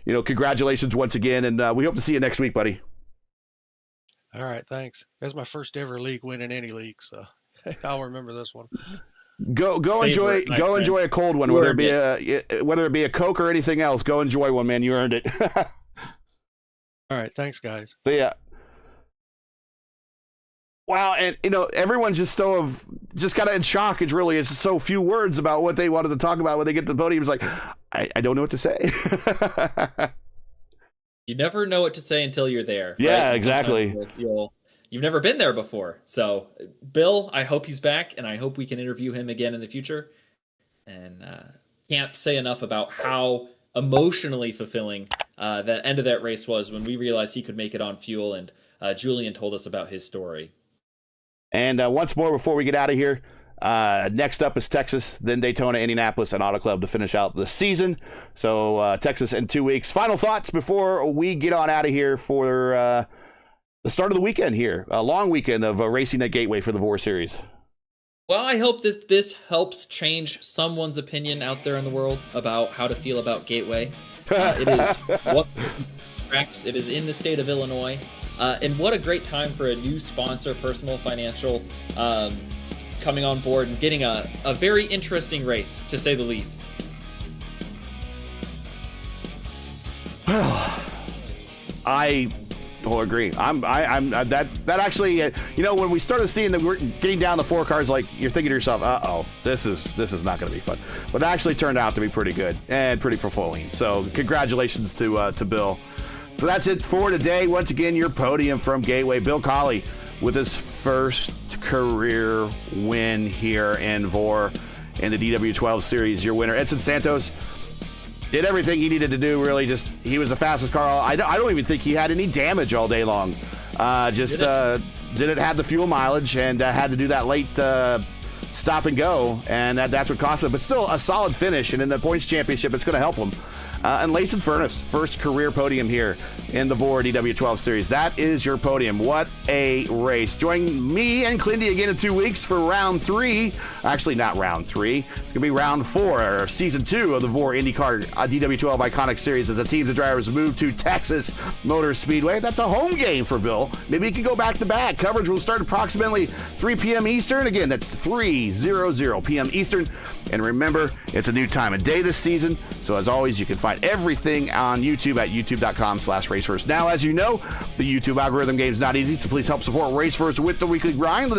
congratulations once again, and we hope to see you next week, buddy. All right, thanks. That's my first ever league win in any league, so I'll remember this one. Go enjoy a cold one, whether it be a Coke or anything else. Go enjoy one, man. You earned it. All right, thanks, guys. See ya. Wow, and everyone's just kind of in shock. It's so few words about what they wanted to talk about when they get to the podium. It's like, I don't know what to say. You never know what to say until you're there. Yeah, right? Exactly. You've never been there before. So, Bill, I hope he's back, and I hope we can interview him again in the future. And can't say enough about how emotionally fulfilling that end of that race was when we realized he could make it on fuel, and Julian told us about his story. And once more before we get out of here, next up is Texas, then Daytona, Indianapolis, and Auto Club to finish out the season. So Texas in 2 weeks. Final thoughts before we get on out of here for the start of the weekend here. A long weekend of racing at Gateway for the VOR Series. Well, I hope that this helps change someone's opinion out there in the world about how to feel about Gateway. It is what tracks. It is in the state of Illinois. And what a great time for a new sponsor, Personal Financial, coming on board and getting a very interesting race, to say the least. I will agree. I'm that actually, when we started seeing that we're getting down the 4 cars, like you're thinking to yourself, this is not going to be fun. But it actually turned out to be pretty good and pretty fulfilling. So congratulations to Bill. So that's it for today. Once again, your podium from Gateway, Bill Colley with his first career win here in VOR in the DW12 Series. Your winner, Edson Santos, did everything he needed to do, really. He was the fastest car. I don't even think he had any damage all day long. Didn't have the fuel mileage and had to do that late stop and go, and that's what cost him. But still, a solid finish, and in the points championship, it's going to help him. And Layson Furness, first career podium here in the VOR DW12 Series. That is your podium. What a race. Join me and Clindy again in 2 weeks for round 3. Actually, not round 3. It's going to be round 4, or season 2 of the VOR IndyCar DW12 Iconic Series as the teams and drivers move to Texas Motor Speedway. That's a home game for Bill. Maybe he can go back to back. Coverage will start approximately 3 p.m. Eastern. Again, that's 3:00 p.m. Eastern. And remember, it's a new time of day this season. So as always, you can find everything on YouTube at youtube.com/RaceFirst. Now, as you know, the YouTube algorithm game is not easy, so please help support RaceFirst with the weekly grind.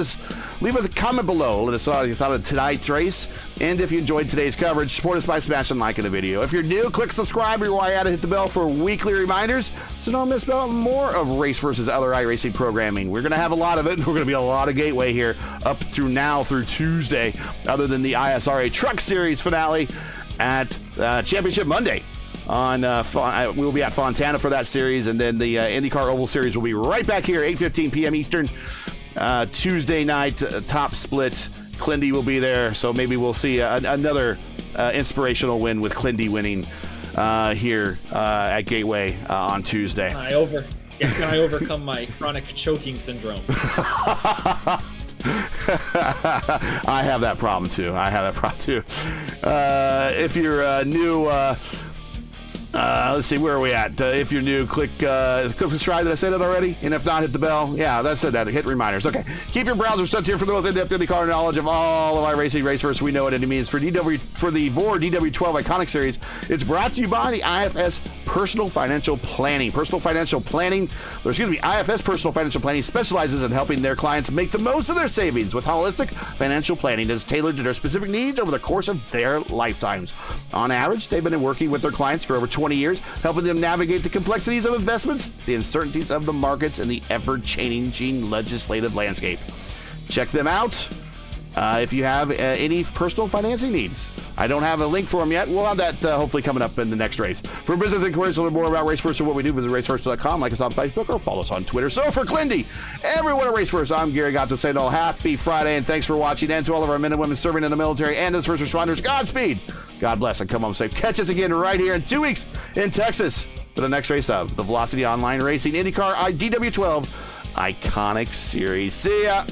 Leave us a comment below. Let us know what you thought of tonight's race. And if you enjoyed today's coverage, support us by smashing like in the video. If you're new, click subscribe or while you're at it, hit the bell for weekly reminders so don't miss out more of Race versus other iRacing programming. We're going to have a lot of it. We're going to be a lot of Gateway here up through Tuesday, other than the ISRA Truck Series finale at Championship Monday. We'll be at Fontana for that series, and then the IndyCar Oval Series will be right back here, 8:15 p.m. Eastern, Tuesday night, top split. Clindy will be there, so maybe we'll see another inspirational win with Clindy winning here at Gateway on Tuesday. Yeah, can I overcome my chronic choking syndrome? I have that problem too. If you're new, let's see, where are we at? If you're new, click subscribe. Did I say that already? And if not, hit the bell. Yeah, that's it. Hit reminders. Okay. Keep your browser set here for the most in-depth IndyCar knowledge of all of iRacing race first we know what it means. For the VOR DW12 Iconic Series, it's brought to you by the IFS Personal Financial Planning. IFS Personal Financial Planning specializes in helping their clients make the most of their savings with holistic financial planning that's tailored to their specific needs over the course of their lifetimes. On average, they've been working with their clients for over 20 years, helping them navigate the complexities of investments, the uncertainties of the markets, and the ever-changing legislative landscape. Check them out if you have any personal financing needs. I don't have a link for them yet. We'll have that hopefully coming up in the next race. For business inquiries to learn more about Race First and what we do, visit racefirst.com, like us on Facebook, or follow us on Twitter. So for Clindy, everyone at Race First, I'm Gary Gotzo saying all happy Friday, and thanks for watching. And to all of our men and women serving in the military and as first responders, Godspeed. God bless and come home safe. Catch us again right here in 2 weeks in Texas for the next race of the Velocity Online Racing IndyCar DW12 Iconic Series. See ya.